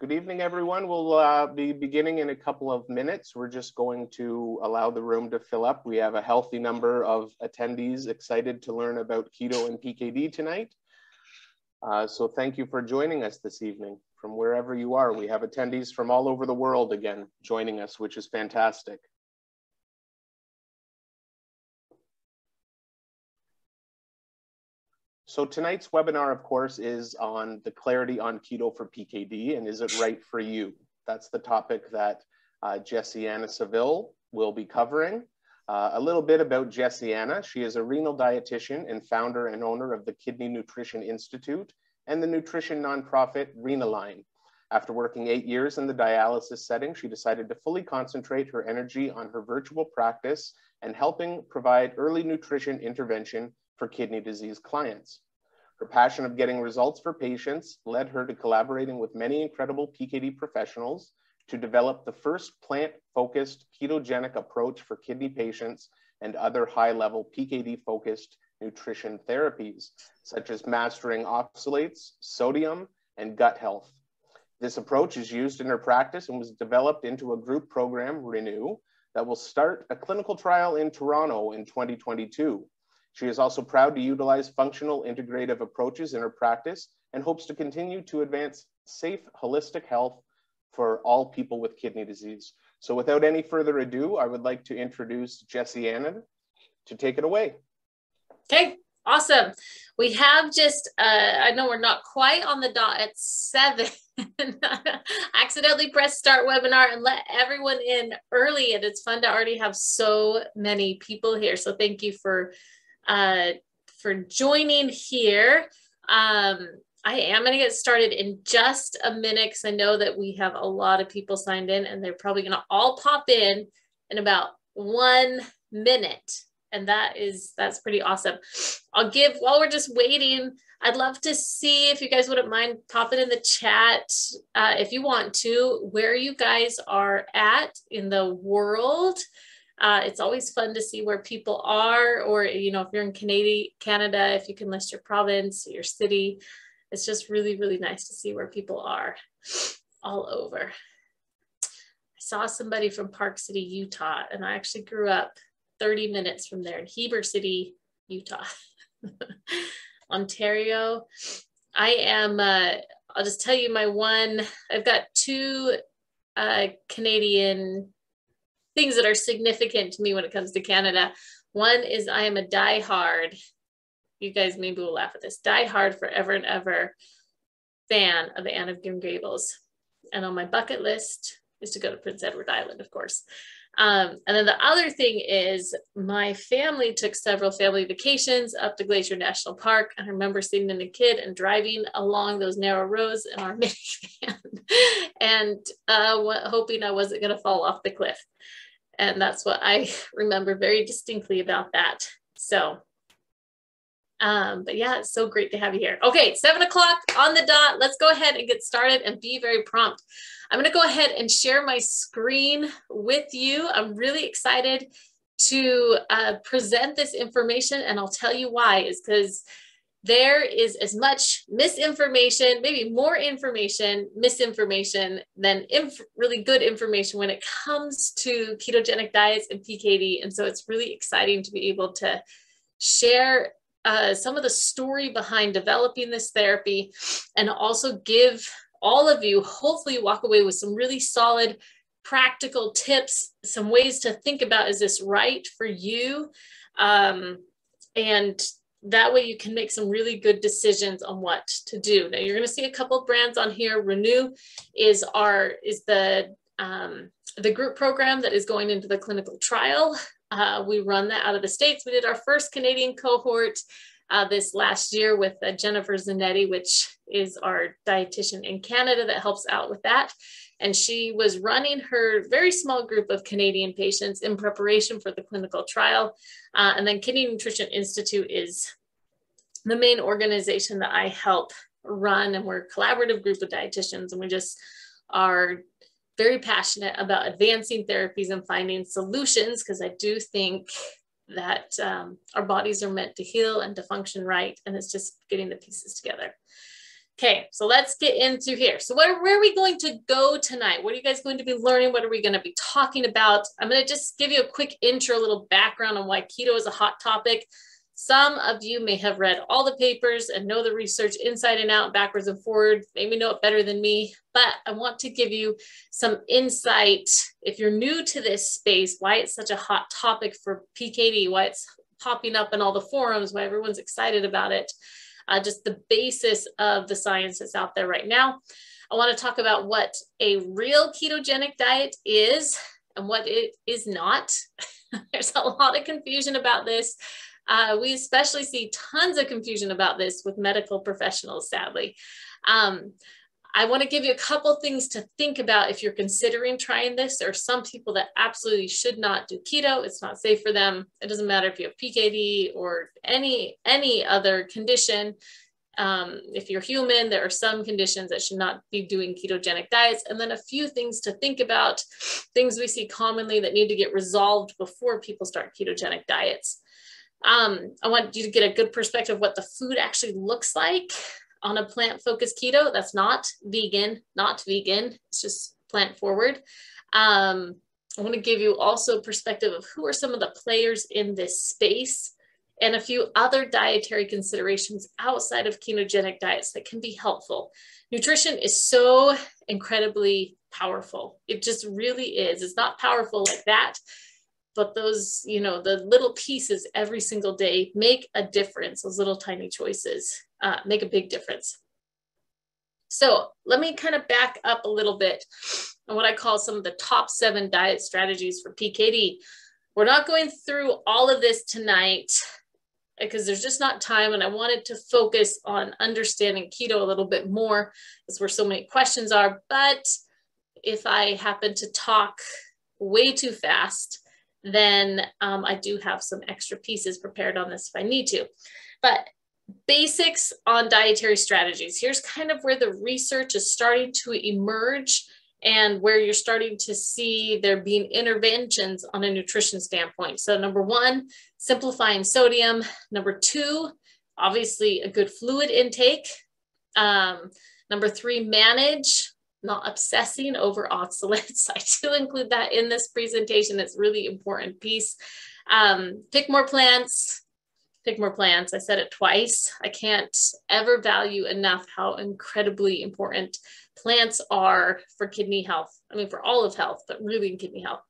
Good evening, everyone. We'll be beginning in a couple of minutes. We're just going to allow the room to fill up. We have a healthy number of attendees excited to learn about keto and PKD tonight. So thank you for joining us this evening from wherever you are. We have attendees from all over the world again joining us, which is fantastic. So tonight's webinar, of course, is on the clarity on keto for PKD and is it right for you? That's the topic that Jessianna Saville will be covering. A little bit about Jessianna. She is a renal dietitian and founder and owner of the Kidney Nutrition Institute and the nutrition nonprofit RenAlign. After working 8 years in the dialysis setting, she decided to fully concentrate her energy on her virtual practice and helping provide early nutrition intervention for kidney disease clients. Her passion of getting results for patients led her to collaborating with many incredible PKD professionals to develop the first plant-focused ketogenic approach for kidney patients and other high-level PKD-focused nutrition therapies, such as mastering oxalates, sodium, and gut health. This approach is used in her practice and was developed into a group program, Renew, that will start a clinical trial in Toronto in 2022. She is also proud to utilize functional integrative approaches in her practice and hopes to continue to advance safe, holistic health for all people with kidney disease. So without any further ado, I would like to introduce Jessianna to take it away. Okay, awesome. We have just, I know we're not quite on the dot at 7. Accidentally pressed start webinar and let everyone in early, and it's fun to already have so many people here. So thank you for joining here. I am going to get started in just a minute because I know that we have a lot of people signed in and they're probably going to all pop in about 1 minute. And that's pretty awesome. I'll give, while we're just waiting, I'd love to see if you guys wouldn't mind popping in the chat, if you want to, where you guys are at in the world. It's always fun to see where people are, or, you know, if you're in Canada, if you can list your province, your city. It's just really, really nice to see where people are all over. I saw somebody from Park City, Utah, and I actually grew up 30 minutes from there in Heber City, Utah. Ontario. I am, I'll just tell you I've got 2 Canadian things that are significant to me when it comes to Canada. One is I am a diehard, you guys maybe will laugh at this, diehard forever and ever fan of the Anne of Green Gables. And on my bucket list is to go to Prince Edward Island, of course. And then the other thing is my family took several family vacations up to Glacier National Park. And I remember sitting in a kid and driving along those narrow roads in our minivan and hoping I wasn't going to fall off the cliff. And that's what I remember very distinctly about that. So, but yeah, it's so great to have you here. Okay, 7 o'clock on the dot. Let's go ahead and get started and be very prompt. I'm going to go ahead and share my screen with you. I'm really excited to present this information, and I'll tell you why, is because there is as much misinformation, maybe more information, misinformation than really good information when it comes to ketogenic diets and PKD. And so it's really exciting to be able to share some of the story behind developing this therapy and also give all of you, hopefully walk away with some really solid practical tips, some ways to think about, is this right for you? And that way you can make some really good decisions on what to do. Now you're going to see a couple of brands on here. Renew is the group program that is going into the clinical trial. We run that out of the States. We did our first Canadian cohort this last year with Jennifer Zanetti, which is our dietitian in Canada that helps out with that. And she was running her very small group of Canadian patients in preparation for the clinical trial. And then Kidney Nutrition Institute is the main organization that I help run. And we're a collaborative group of dietitians. And we just are very passionate about advancing therapies and finding solutions, because I do think that our bodies are meant to heal and to function right. And it's just getting the pieces together. Okay, so let's get into here. So where are we going to go tonight? What are you guys going to be learning? What are we going to be talking about? I'm going to just give you a quick intro, a little background on why keto is a hot topic. Some of you may have read all the papers and know the research inside and out, backwards and forward, maybe know it better than me, but I want to give you some insight. If you're new to this space, why it's such a hot topic for PKD, why it's popping up in all the forums, why everyone's excited about it. Just the basis of the science that's out there right now. I want to talk about what a real ketogenic diet is and what it is not. There's a lot of confusion about this. We especially see tons of confusion about this with medical professionals, sadly. I want to give you a couple things to think about if you're considering trying this. There are some people that absolutely should not do keto. It's not safe for them. It doesn't matter if you have PKD or any other condition. If you're human, there are some conditions that should not be doing ketogenic diets. And then a few things to think about, things we see commonly that need to get resolved before people start ketogenic diets. I want you to get a good perspective of what the food actually looks like on a plant-focused keto. That's not vegan, it's just plant forward. I want to give you also perspective of who are some of the players in this space and a few other dietary considerations outside of ketogenic diets that can be helpful. Nutrition is so incredibly powerful. It just really is. It's not powerful like that, but those, you know, the little pieces every single day make a difference. Those little tiny choices make a big difference. So let me kind of back up a little bit on what I call some of the top 7 diet strategies for PKD. We're not going through all of this tonight because there's just not time, and I wanted to focus on understanding keto a little bit more. That's where so many questions are. But if I happen to talk way too fast, then I do have some extra pieces prepared on this if I need to. But basics on dietary strategies. Here's kind of where the research is starting to emerge and where you're starting to see there being interventions on a nutrition standpoint. So number 1, simplifying sodium. Number 2, obviously a good fluid intake. Number 3, manage, not obsessing over oxalates. I do include that in this presentation. It's a really important piece. Pick more plants. Pick more plants. I said it twice. I can't ever value enough how incredibly important plants are for kidney health. I mean, for all of health, but really in kidney health.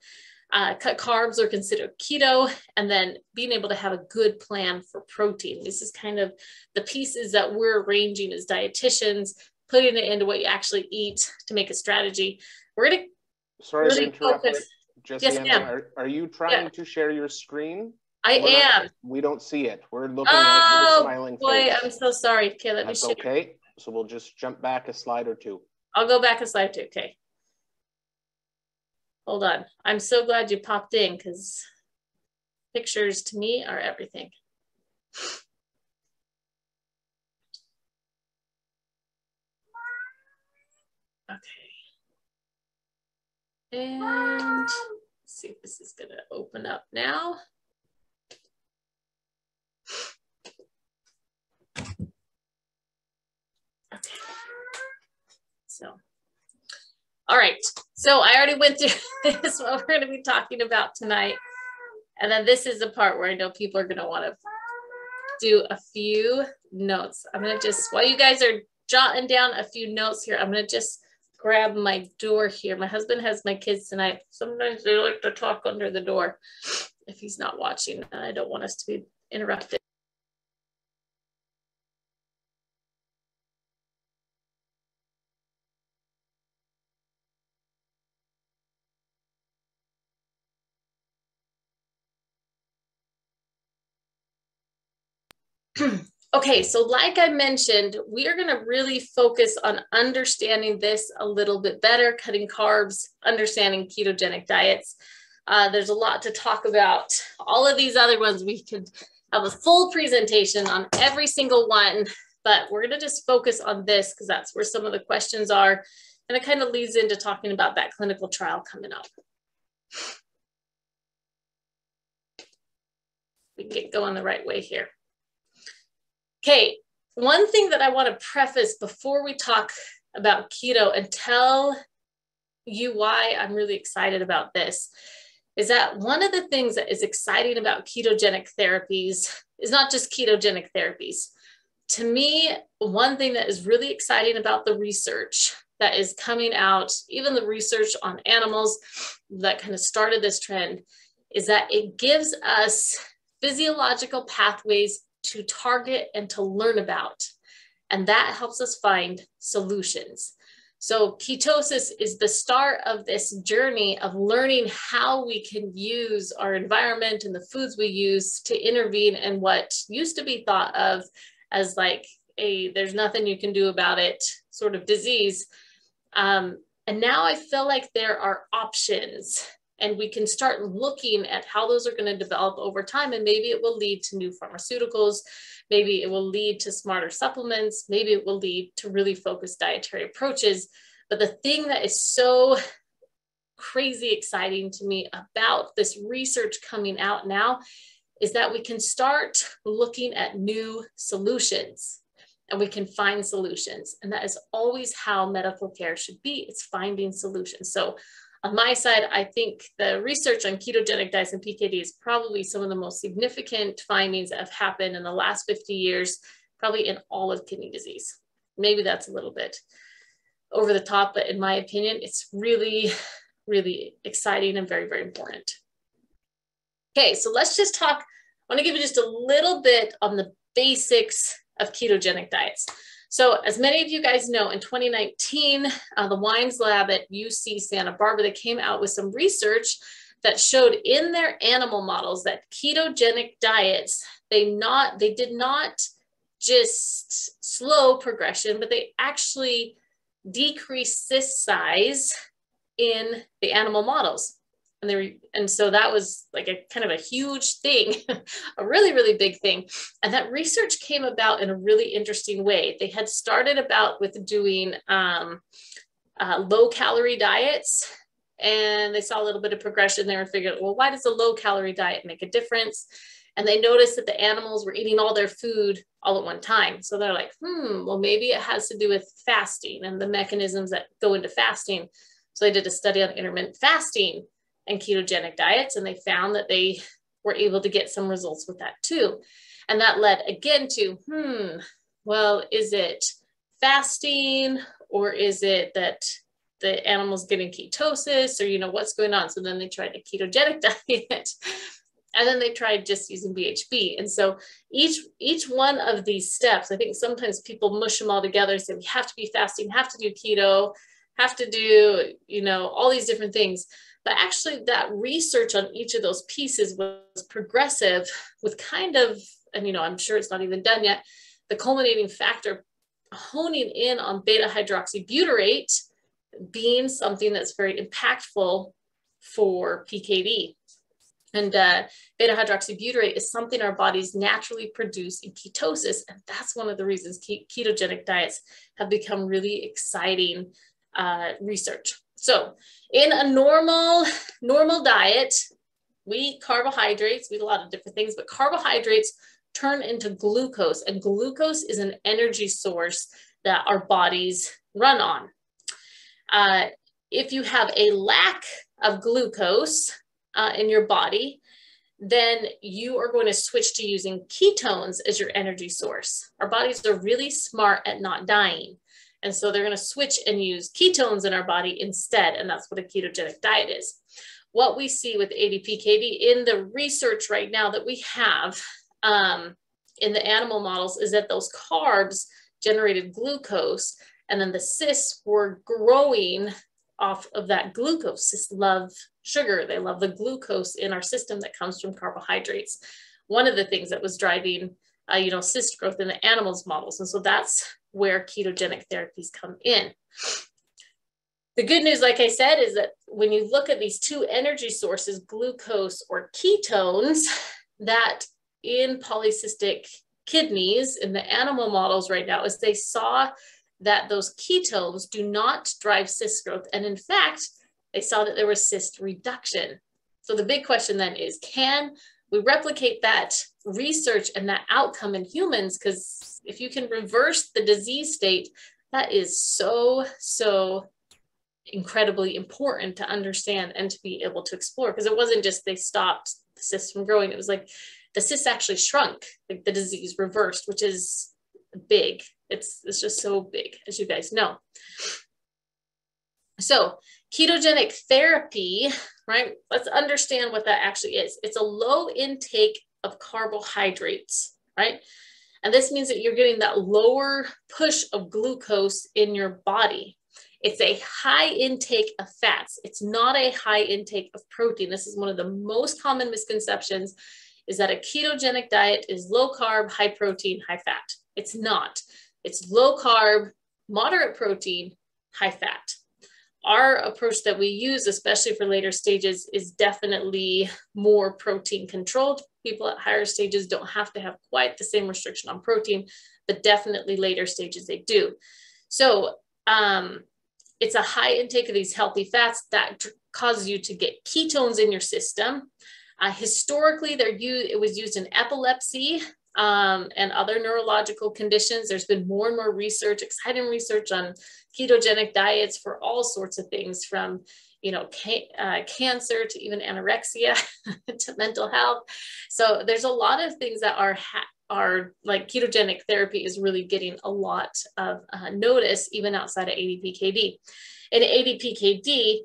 Cut carbs or consider keto, and then being able to have a good plan for protein. This is kind of the pieces that we're arranging as dietitians, putting it into what you actually eat to make a strategy. We're going to Sorry to interrupt. Jessianna, yes, are you trying to share your screen? I am. We don't see it. We're looking at your smiling face. I'm so sorry. Okay, let me share. Okay, so we'll just jump back a slide or two. I'll go back a slide or two. Okay. Hold on. I'm so glad you popped in because pictures to me are everything. Okay. And let's see if this is going to open up now. Okay. So, all right. So I already went through this, what we're going to be talking about tonight. And then this is the part where I know people are going to want to do a few notes. I'm going to just, while you guys are jotting down a few notes here, I'm going to just grab my door here. My husband has my kids tonight. Sometimes they like to talk under the door if he's not watching. I don't want us to be interrupted. Okay, so like I mentioned, we are going to really focus on understanding this a little bit better, cutting carbs, understanding ketogenic diets. There's a lot to talk about. All of these other ones, we could have a full presentation on every single one, but we're going to just focus on this because that's where some of the questions are. And it kind of leads into talking about that clinical trial coming up. We can get going the right way here. Okay, one thing that I want to preface before we talk about keto and tell you why I'm really excited about this is that one of the things that is exciting about ketogenic therapies is not just ketogenic therapies. To me, one thing that is really exciting about the research that is coming out, even the research on animals that kind of started this trend, is that it gives us physiological pathways to target and to learn about. And that helps us find solutions. So ketosis is the start of this journey of learning how we can use our environment and the foods we use to intervene in what used to be thought of as like there's nothing you can do about it sort of disease. And now I feel like there are options and we can start looking at how those are going to develop over time. And maybe it will lead to new pharmaceuticals. Maybe it will lead to smarter supplements. Maybe it will lead to really focused dietary approaches. But the thing that is so crazy exciting to me about this research coming out now is that we can start looking at new solutions and we can find solutions. And that is always how medical care should be. It's finding solutions. So on my side, I think the research on ketogenic diets and PKD is probably some of the most significant findings that have happened in the last 50 years, probably in all of kidney disease. Maybe that's a little bit over the top, but in my opinion, it's really, really exciting and very, very important. Okay, so let's just talk. I want to give you just a little bit on the basics of ketogenic diets. So as many of you guys know, in 2019, the Wines Lab at UC Santa Barbara, they came out with some research that showed in their animal models that ketogenic diets, they did not just slow progression, but they actually decreased cyst size in the animal models. And so that was like a kind of a huge thing, a really, really big thing. And that research came about in a really interesting way. They had started about with doing low calorie diets, and they saw a little bit of progression there and figured, well, why does a low calorie diet make a difference? And they noticed that the animals were eating all their food all at one time. So they're like, well, maybe it has to do with fasting and the mechanisms that go into fasting. So they did a study on intermittent fasting and ketogenic diets, and they found that they were able to get some results with that too. And that led again to, well, is it fasting or is it that the animal's getting ketosis or, what's going on? So then they tried a ketogenic diet and then they tried just using BHB. And so each one of these steps, I think sometimes people mush them all together and say, we have to be fasting, have to do keto, have to do, all these different things. But actually that research on each of those pieces was progressive with kind of, and I'm sure it's not even done yet, the culminating factor honing in on beta hydroxybutyrate being something that's very impactful for PKD. And beta hydroxybutyrate is something our bodies naturally produce in ketosis. And that's one of the reasons ketogenic diets have become really exciting research. So in a normal diet, we eat carbohydrates, we eat a lot of different things, but carbohydrates turn into glucose, and glucose is an energy source that our bodies run on. If you have a lack of glucose in your body, then you are going to switch to using ketones as your energy source. Our bodies are really smart at not dying. And so they're going to switch and use ketones in our body instead. And that's what a ketogenic diet is. What we see with ADPKD in the research right now that we have in the animal models is that those carbs generated glucose, and then the cysts were growing off of that glucose. Cysts love sugar. They love the glucose in our system that comes from carbohydrates. One of the things that was driving cyst growth in the animals models. And so that's where ketogenic therapies come in. The good news, like I said, is that when you look at these two energy sources, glucose or ketones, that in polycystic kidneys in the animal models right now, is they saw that those ketones do not drive cyst growth. And in fact, they saw that there was cyst reduction. So the big question then is, can we replicate that research and that outcome in humans, because if you can reverse the disease state, that is so, so incredibly important to understand and to be able to explore. Because it wasn't just they stopped the cysts from growing, it was like the cysts actually shrunk, like the disease reversed, which is big. It's just so big, as you guys know. So ketogenic therapy, right? Let's understand what that actually is. It's a low intake of carbohydrates, right? And this means that you're getting that lower push of glucose in your body. It's a high intake of fats. It's not a high intake of protein. This is one of the most common misconceptions, is that a ketogenic diet is low carb, high protein, high fat. It's not. It's low carb, moderate protein, high fat. Our approach that we use, especially for later stages, is definitely more protein controlled. People at higher stages don't have to have quite the same restriction on protein, but definitely later stages they do. So it's a high intake of these healthy fats that causes you to get ketones in your system. Historically, it was used in epilepsy and other neurological conditions. There's been more and more research, exciting research on ketogenic diets for all sorts of things, from cancer to even anorexia to mental health. So there's a lot of things that are like ketogenic therapy is really getting a lot of notice even outside of ADPKD. In ADPKD,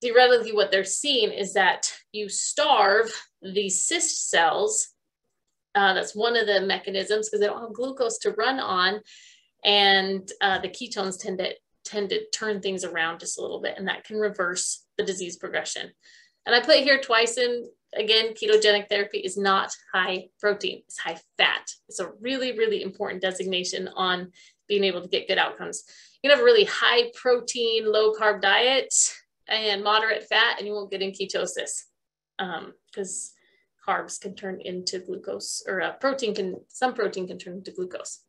theoretically what they're seeing is that you starve these cyst cells. That's one of the mechanisms, because they don't have glucose to run on, and the ketones tend to turn things around just a little bit, and that can reverse the disease progression. And I put here twice in, again, ketogenic therapy is not high protein, it's high fat. It's a really, really important designation on being able to get good outcomes. You can have a really high protein, low carb diet and moderate fat, and you won't get in ketosis, because carbs can turn into glucose, or some protein can turn into glucose.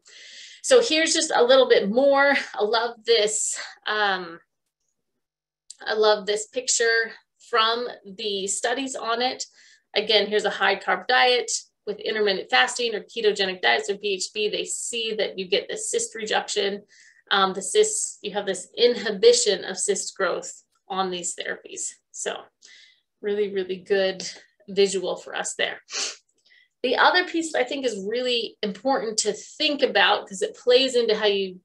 So here's just a little bit more. I love this picture from the studies on it. Again, here's a high carb diet with intermittent fasting or ketogenic diets or BHB. They see that you get the cyst reduction. The cysts, you have this inhibition of cyst growth on these therapies. So really, really good visual for us there. The other piece that I think is really important to think about, because it plays into how you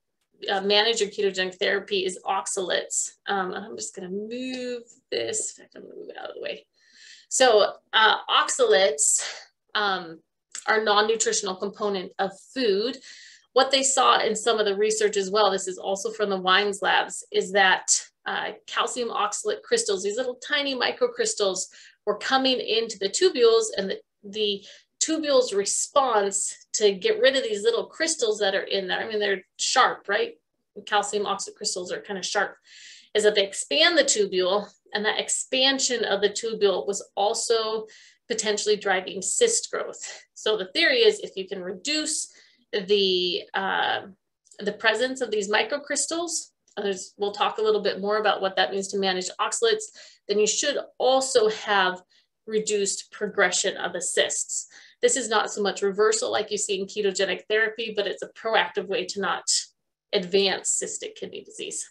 manage your ketogenic therapy, is oxalates. And I'm just going to move this. In fact, I'm going to move it out of the way. So oxalates are non-nutritional component of food. What they saw in some of the research as well, this is also from the Wines labs, is that calcium oxalate crystals, these little tiny microcrystals, were coming into the tubules, and the tubules' response to get rid of these little crystals that are in there, I mean, they're sharp, right? Calcium oxalate crystals are kind of sharp, is that they expand the tubule, and that expansion of the tubule was also potentially driving cyst growth. So the theory is, if you can reduce the presence of these microcrystals, we'll talk a little bit more about what that means to manage oxalates, then you should also have reduced progression of the cysts. This is not so much reversal like you see in ketogenic therapy, but it's a proactive way to not advance cystic kidney disease.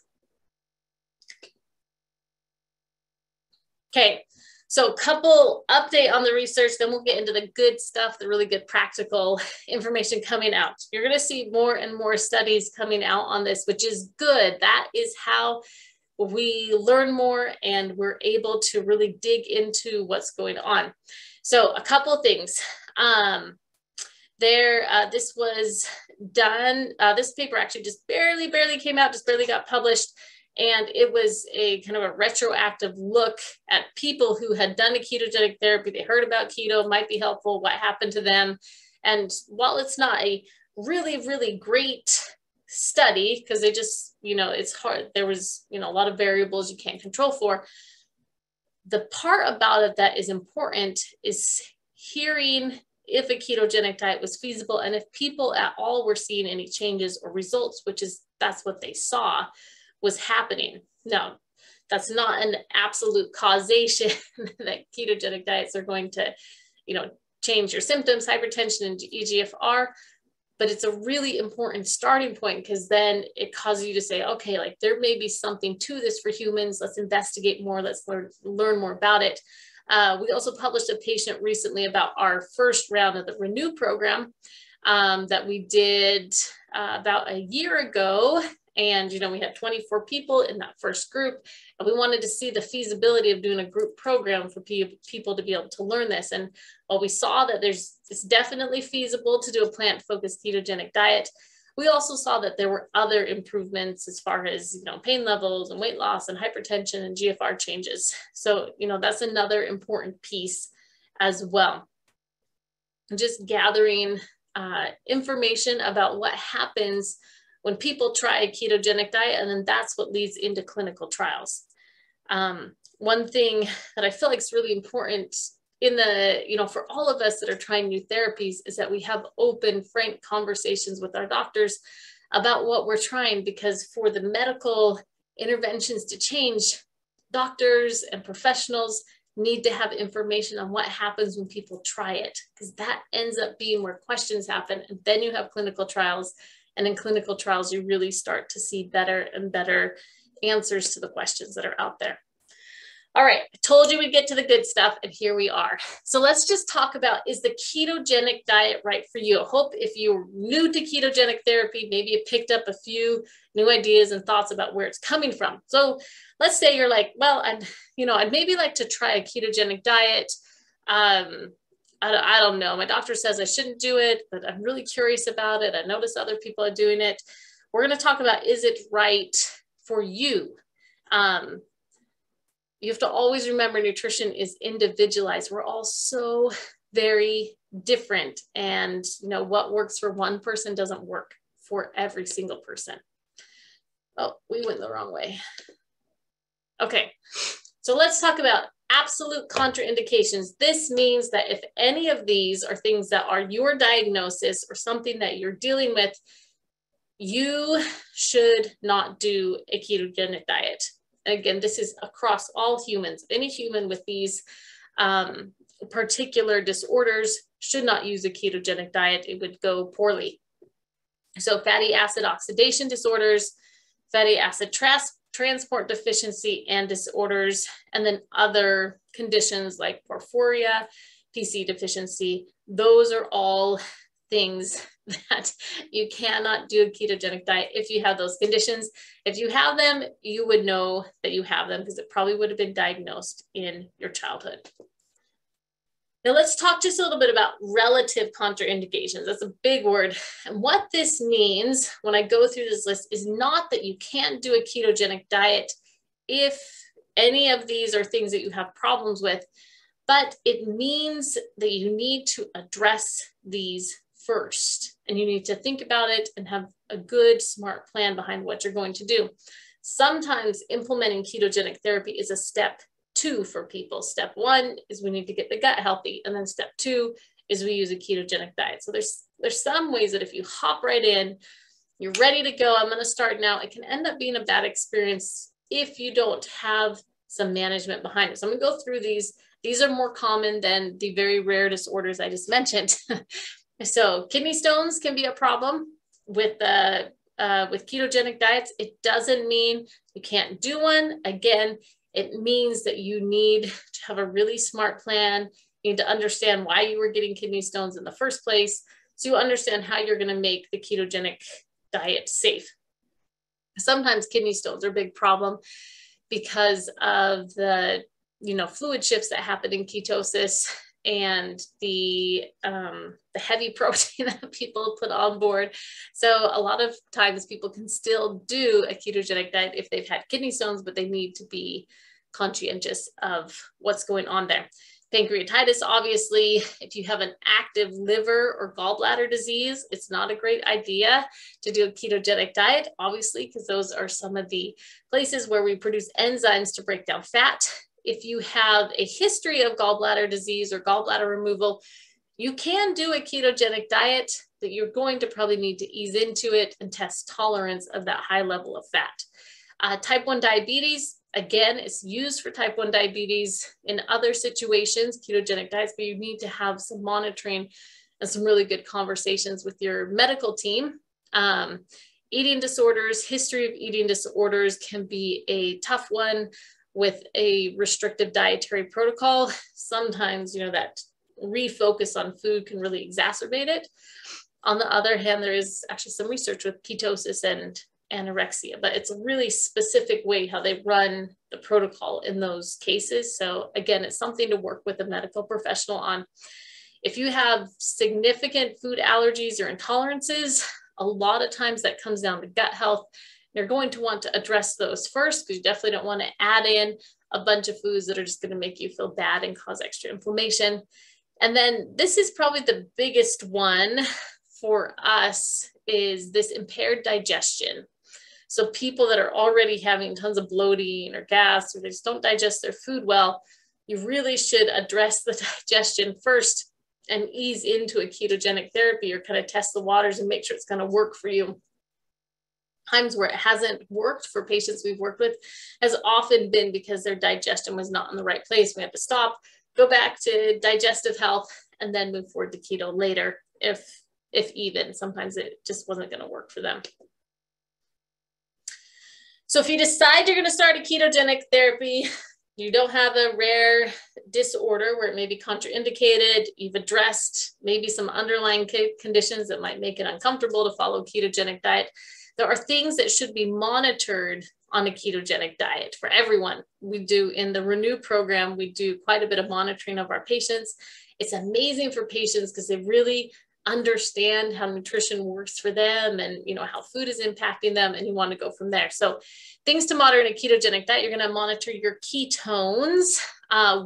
Okay, so a couple update on the research, then we'll get into the good stuff, the really good practical information coming out. You're going to see more and more studies coming out on this, which is good. That is how we learn more and we're able to really dig into what's going on. So a couple of things. This was done, this paper actually just barely came out, just barely got published. And it was a kind of a retroactive look at people who had done a ketogenic therapy. They heard about keto, might be helpful, what happened to them. And while it's not a really, really great study, because they just, it's hard. There was, a lot of variables you can't control for. The part about it that is important is hearing if a ketogenic diet was feasible and if people at all were seeing any changes or results, that's what they saw was happening. Now, That's not an absolute causation that ketogenic diets are going to, change your symptoms, hypertension and EGFR, but it's a really important starting point because then it causes you to say, okay, like there may be something to this for humans. Let's investigate more. Let's learn more about it. We also published a patient recently about our first round of the Renew program that we did about a year ago. And, we had 24 people in that first group, and we wanted to see the feasibility of doing a group program for people to be able to learn this. And while we saw that it's definitely feasible to do a plant-focused ketogenic diet, we also saw that there were other improvements as far as, pain levels and weight loss and hypertension and GFR changes. So, that's another important piece as well. Just gathering information about what happens when people try a ketogenic diet, and then that's what leads into clinical trials. One thing that I feel like is really important in the, for all of us that are trying new therapies is that we have open, frank conversations with our doctors about what we're trying, because for the medical interventions to change, doctors and professionals need to have information on what happens when people try it, because that ends up being where questions happen. And then you have clinical trials. And in clinical trials, you really start to see better and better answers to the questions that are out there. All right, I told you we'd get to the good stuff, and here we are. So let's just talk about, is the ketogenic diet right for you? I hope if you're new to ketogenic therapy, maybe you picked up a few new ideas and thoughts about where it's coming from. So let's say you're like, well, I'd maybe like to try a ketogenic diet. I don't know. My doctor says I shouldn't do it, but I'm really curious about it. I notice other people are doing it. We're going to talk about, is it right for you? You have to always remember nutrition is individualized. We're all so very different. And what works for one person doesn't work for every single person. Oh, we went the wrong way. Okay, so let's talk about absolute contraindications. This means that if any of these are things that are your diagnosis or something that you're dealing with, you should not do a ketogenic diet. And again, this is across all humans. Any human with these particular disorders should not use a ketogenic diet. It would go poorly. So fatty acid oxidation disorders, fatty acid transport deficiency and disorders, and then other conditions like porphyria, PC deficiency. Those are all things that you cannot do a ketogenic diet if you have those conditions. If you have them, you would know that you have them because it probably would have been diagnosed in your childhood. Now let's talk just a little bit about relative contraindications. That's a big word. And what this means when I go through this list is not that you can't do a ketogenic diet if any of these are things that you have problems with, but it means that you need to address these first. And you need to think about it and have a good, smart plan behind what you're going to do. Sometimes implementing ketogenic therapy is a step 2 for people. Step 1 is we need to get the gut healthy. And then step 2 is we use a ketogenic diet. So there's some ways that if you hop right in, you're ready to go, I'm going to start now, it can end up being a bad experience if you don't have some management behind it. So I'm going to go through these. These are more common than the very rare disorders I just mentioned. So kidney stones can be a problem with ketogenic diets. It doesn't mean you can't do one. Again, it means that you need to have a really smart plan. You need to understand why you were getting kidney stones in the first place, so you understand how you're going to make the ketogenic diet safe. Sometimes kidney stones are a big problem because of the fluid shifts that happen in ketosis and the heavy protein that people put on board. So a lot of times people can still do a ketogenic diet if they've had kidney stones, but they need to be conscientious of what's going on there. Pancreatitis, obviously, if you have an active liver or gallbladder disease, it's not a great idea to do a ketogenic diet, obviously, because those are some of the places where we produce enzymes to break down fat. If you have a history of gallbladder disease or gallbladder removal, you can do a ketogenic diet, but you're going to probably need to ease into it and test tolerance of that high level of fat. Type 1 diabetes, Again, it's used for type 1 diabetes in other situations, ketogenic diets, but you need to have some monitoring and some really good conversations with your medical team. Eating disorders, history of eating disorders can be a tough one with a restrictive dietary protocol. Sometimes, that refocus on food can really exacerbate it. On the other hand, there is actually some research with ketosis and anorexia, but it's a really specific way how they run the protocol in those cases. So again, it's something to work with a medical professional on. If you have significant food allergies or intolerances, a lot of times that comes down to gut health. You're going to want to address those first, because you definitely don't want to add in a bunch of foods that are just going to make you feel bad and cause extra inflammation. And then this is probably the biggest one for us, is this impaired digestion. So people that are already having tons of bloating or gas, or they just don't digest their food well, you really should address the digestion first and ease into a ketogenic therapy, or kind of test the waters and make sure it's going to work for you. Times where it hasn't worked for patients we've worked with has often been because their digestion was not in the right place. We had to stop, go back to digestive health, and then move forward to keto later, if even. Sometimes it just wasn't going to work for them. So if you decide you're going to start a ketogenic therapy, you don't have a rare disorder where it may be contraindicated, you've addressed maybe some underlying conditions that might make it uncomfortable to follow a ketogenic diet, there are things that should be monitored on a ketogenic diet for everyone. We do in the Renew program, we do quite a bit of monitoring of our patients. It's amazing for patients because they really understand how nutrition works for them, and how food is impacting them, and you want to go from there. So things to monitor in a ketogenic diet, you're going to monitor your ketones.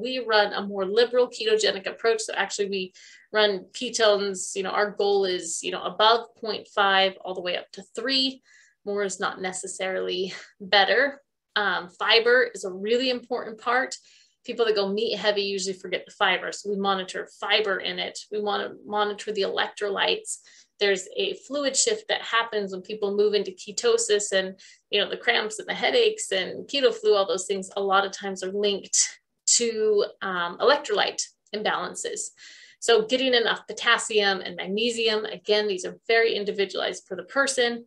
We run a more liberal ketogenic approach. So actually we run ketones, our goal is, above 0.5 all the way up to 3. More is not necessarily better. Fiber is a really important part. People that go meat heavy usually forget the fiber. So we monitor fiber in it. We want to monitor the electrolytes. There's a fluid shift that happens when people move into ketosis, and, the cramps and the headaches and keto flu, all those things a lot of times are linked to electrolyte imbalances. So getting enough potassium and magnesium, again, these are very individualized for the person.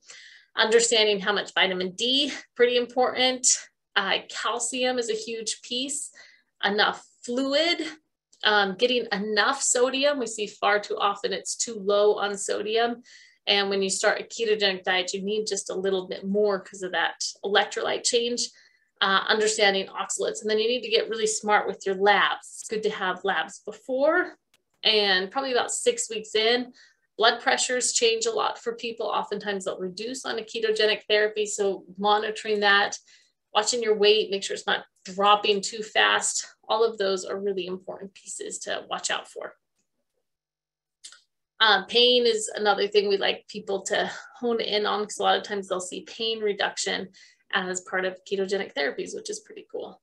Understanding how much vitamin D, pretty important. Calcium is a huge piece. Enough fluid, getting enough sodium. We see far too often it's too low on sodium. And when you start a ketogenic diet, you need just a little bit more because of that electrolyte change. Understanding oxalates. And then you need to get really smart with your labs. It's good to have labs before, and probably about 6 weeks in. Blood pressures change a lot for people. Oftentimes they'll reduce on a ketogenic therapy. So monitoring that, watching your weight, make sure it's not dropping too fast. All of those are really important pieces to watch out for. Pain is another thing we like people to hone in on, because a lot of times they'll see pain reduction as part of ketogenic therapies, which is pretty cool.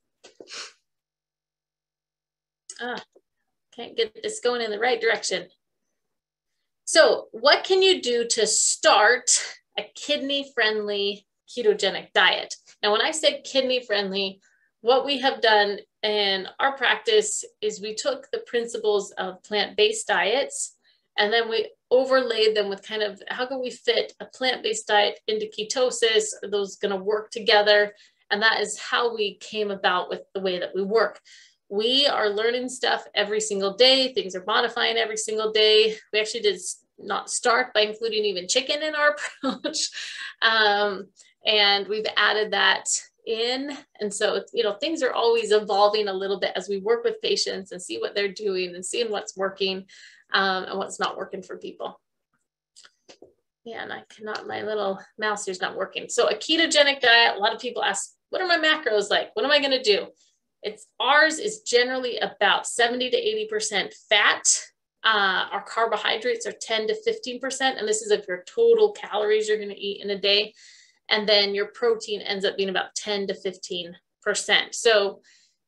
Can't get this going in the right direction. So what can you do to start a kidney-friendly ketogenic diet? Now, when I say kidney-friendly, what we have done in our practice is we took the principles of plant-based diets, and then we overlaid them with kind of how can we fit a plant-based diet into ketosis? Are those going to work together? And that is how we came about with the way that we work. We are learning stuff every single day. Things are modifying every single day. We actually did not start by including even chicken in our approach. And we've added that in. And so, things are always evolving a little bit as we work with patients and see what they're doing and seeing what's working and what's not working for people. Yeah, and I cannot, my little mouse here's not working. So a ketogenic diet, a lot of people ask, what are my macros like? What am I going to do? Ours is generally about 70 to 80% fat. Our carbohydrates are 10 to 15%. And this is if your total calories you're going to eat in a day. And then your protein ends up being about 10 to 15%. So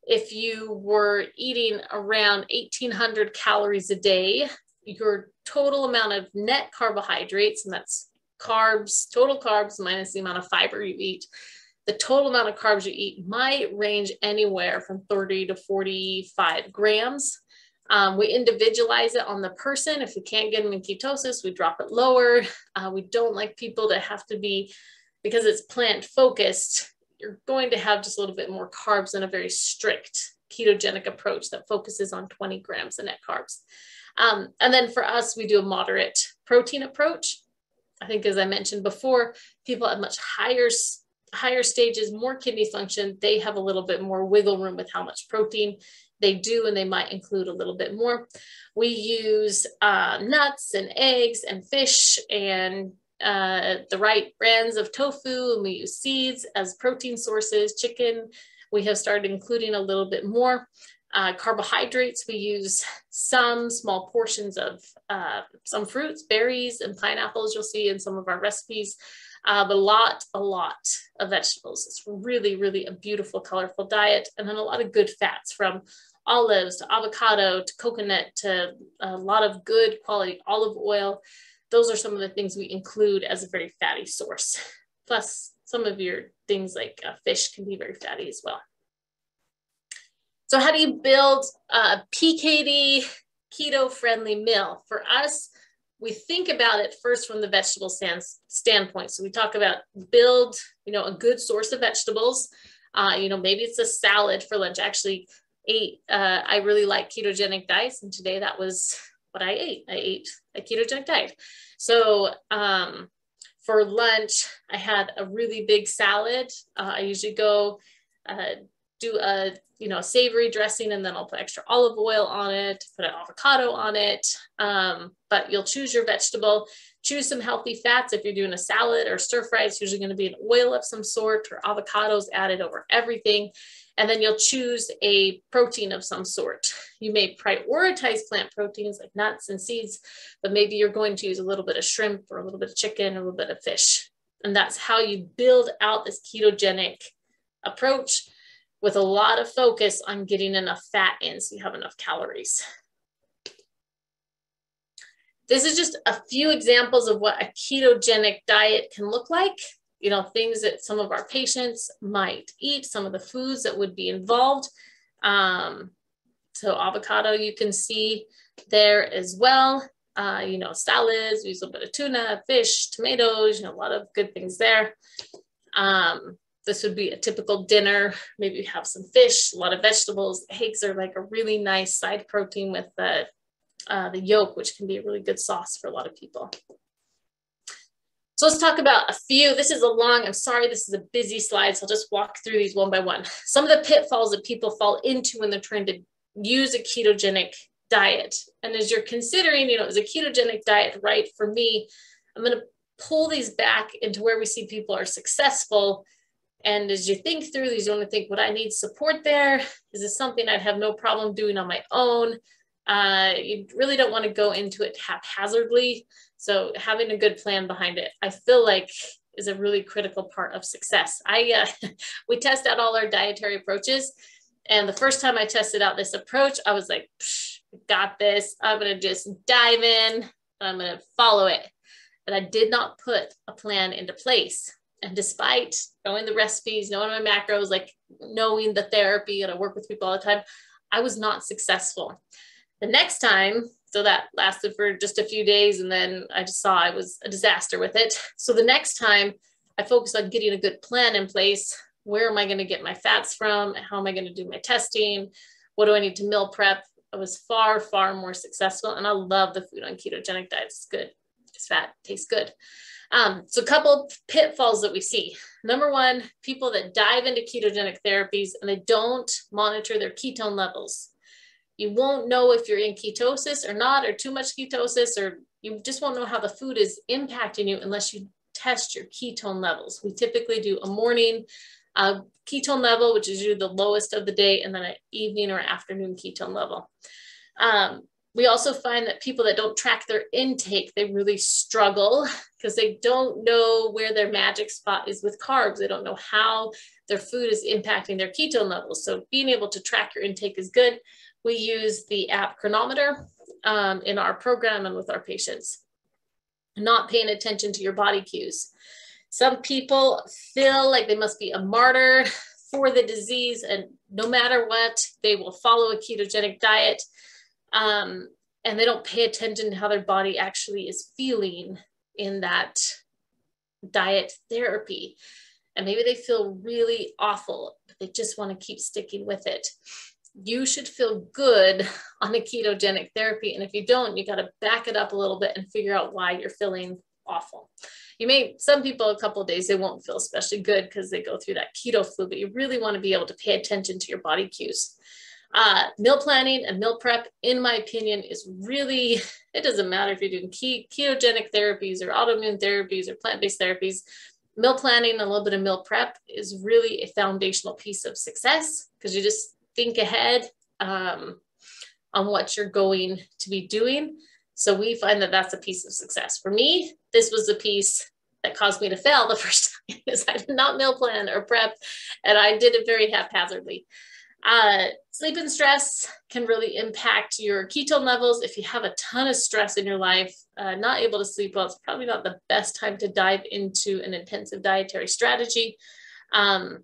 if you were eating around 1,800 calories a day, your total amount of net carbohydrates, and that's carbs, total carbs minus the amount of fiber you eat, the total amount of carbs you eat might range anywhere from 30 to 45 grams. We individualize it on the person. If we can't get them in ketosis, we drop it lower. We don't like people to have to be, because it's plant focused, you're going to have just a little bit more carbs than a very strict ketogenic approach that focuses on 20 grams of net carbs. And then for us, we do a moderate protein approach. I think, as I mentioned before, people at much higher stages, more kidney function, they have a little bit more wiggle room with how much protein they do, and they might include a little bit more. We use nuts and eggs and fish and the right brands of tofu, and we use seeds as protein sources. Chicken, we have started including a little bit more. Carbohydrates, we use some small portions of some fruits, berries, and pineapples you'll see in some of our recipes, but a lot of vegetables. It's really, really a beautiful, colorful diet. And then a lot of good fats, from olives to avocado to coconut to a lot of good quality olive oil. Those are some of the things we include as a very fatty source. Plus, some of your things like fish can be very fatty as well. So how do you build a PKD keto-friendly meal? For us, we think about it first from the vegetable standpoint. So we talk about build, a good source of vegetables. Maybe it's a salad for lunch. Actually, I really like ketogenic diets, and today that was what I ate. I ate a ketogenic diet. So for lunch, I had a really big salad. I usually go do a savory dressing, and then I'll put extra olive oil on it, put an avocado on it. But you'll choose your vegetable, choose some healthy fats. If you're doing a salad or stir fry, it's usually going to be an oil of some sort, or avocados added over everything. And then you'll choose a protein of some sort. You may prioritize plant proteins like nuts and seeds, but maybe you're going to use a little bit of shrimp or a little bit of chicken or a little bit of fish. And that's how you build out this ketogenic approach, with a lot of focus on getting enough fat in so you have enough calories. This is just a few examples of what a ketogenic diet can look like. Things that some of our patients might eat, some of the foods that would be involved. So avocado, you can see there as well. Salads, we use a little bit of tuna, fish, tomatoes, a lot of good things there. This would be a typical dinner. Maybe you have some fish, a lot of vegetables. Eggs are like a really nice side protein with the yolk, which can be a really good sauce for a lot of people. So let's talk about a few. This is I'm sorry, this is a busy slide, so I'll just walk through these one by one. Some of the pitfalls that people fall into when they're trying to use a ketogenic diet. And as you're considering, is a ketogenic diet right for me? I'm going to pull these back into where we see people are successful. And as you think through these, you want to think, would I need support there? Is this something I'd have no problem doing on my own? You really don't want to go into it haphazardly. So having a good plan behind it, I feel like, is a really critical part of success. We test out all our dietary approaches. And the first time I tested out this approach, I was like, got this. I'm going to just dive in. I'm going to follow it. But I did not put a plan into place. And despite knowing the recipes, knowing my macros, like knowing the therapy, and I work with people all the time, I was not successful. The next time, so that lasted for just a few days, and then I just saw I was a disaster with it. So the next time I focused on getting a good plan in place. Where am I going to get my fats from? How am I going to do my testing? What do I need to meal prep? I was far, far more successful. And I love the food on ketogenic diets. It's good. It's fat, tastes good. So a couple pitfalls that we see. Number one, people that dive into ketogenic therapies and they don't monitor their ketone levels. You won't know if you're in ketosis or not, or too much ketosis, or you just won't know how the food is impacting you unless you test your ketone levels. We typically do a morning ketone level, which is usually the lowest of the day, and then an evening or afternoon ketone level. We also find that people that don't track their intake, they really struggle because they don't know where their magic spot is with carbs. They don't know how their food is impacting their ketone levels. So being able to track your intake is good. We use the app Chronometer in our program and with our patients. Not paying attention to your body cues. Some people feel like they must be a martyr for the disease, and no matter what, they will follow a ketogenic diet. And they don't pay attention to how their body actually is feeling in that diet therapy. And maybe they feel really awful, but they just want to keep sticking with it. You should feel good on a ketogenic therapy. And if you don't, you got to back it up a little bit and figure out why you're feeling awful. Some people, a couple of days, they won't feel especially good because they go through that keto flu, but you really want to be able to pay attention to your body cues. Meal planning and meal prep, in my opinion, is really, it doesn't matter if you're doing ketogenic therapies or autoimmune therapies or plant-based therapies. Meal planning and a little bit of meal prep is really a foundational piece of success, because you just think ahead on what you're going to be doing. So we find that that's a piece of success. For me, this was the piece that caused me to fail the first time, is I did not meal plan or prep, and I did it very haphazardly. Sleep and stress can really impact your ketone levels. If you have a ton of stress in your life, not able to sleep well, it's probably not the best time to dive into an intensive dietary strategy. Though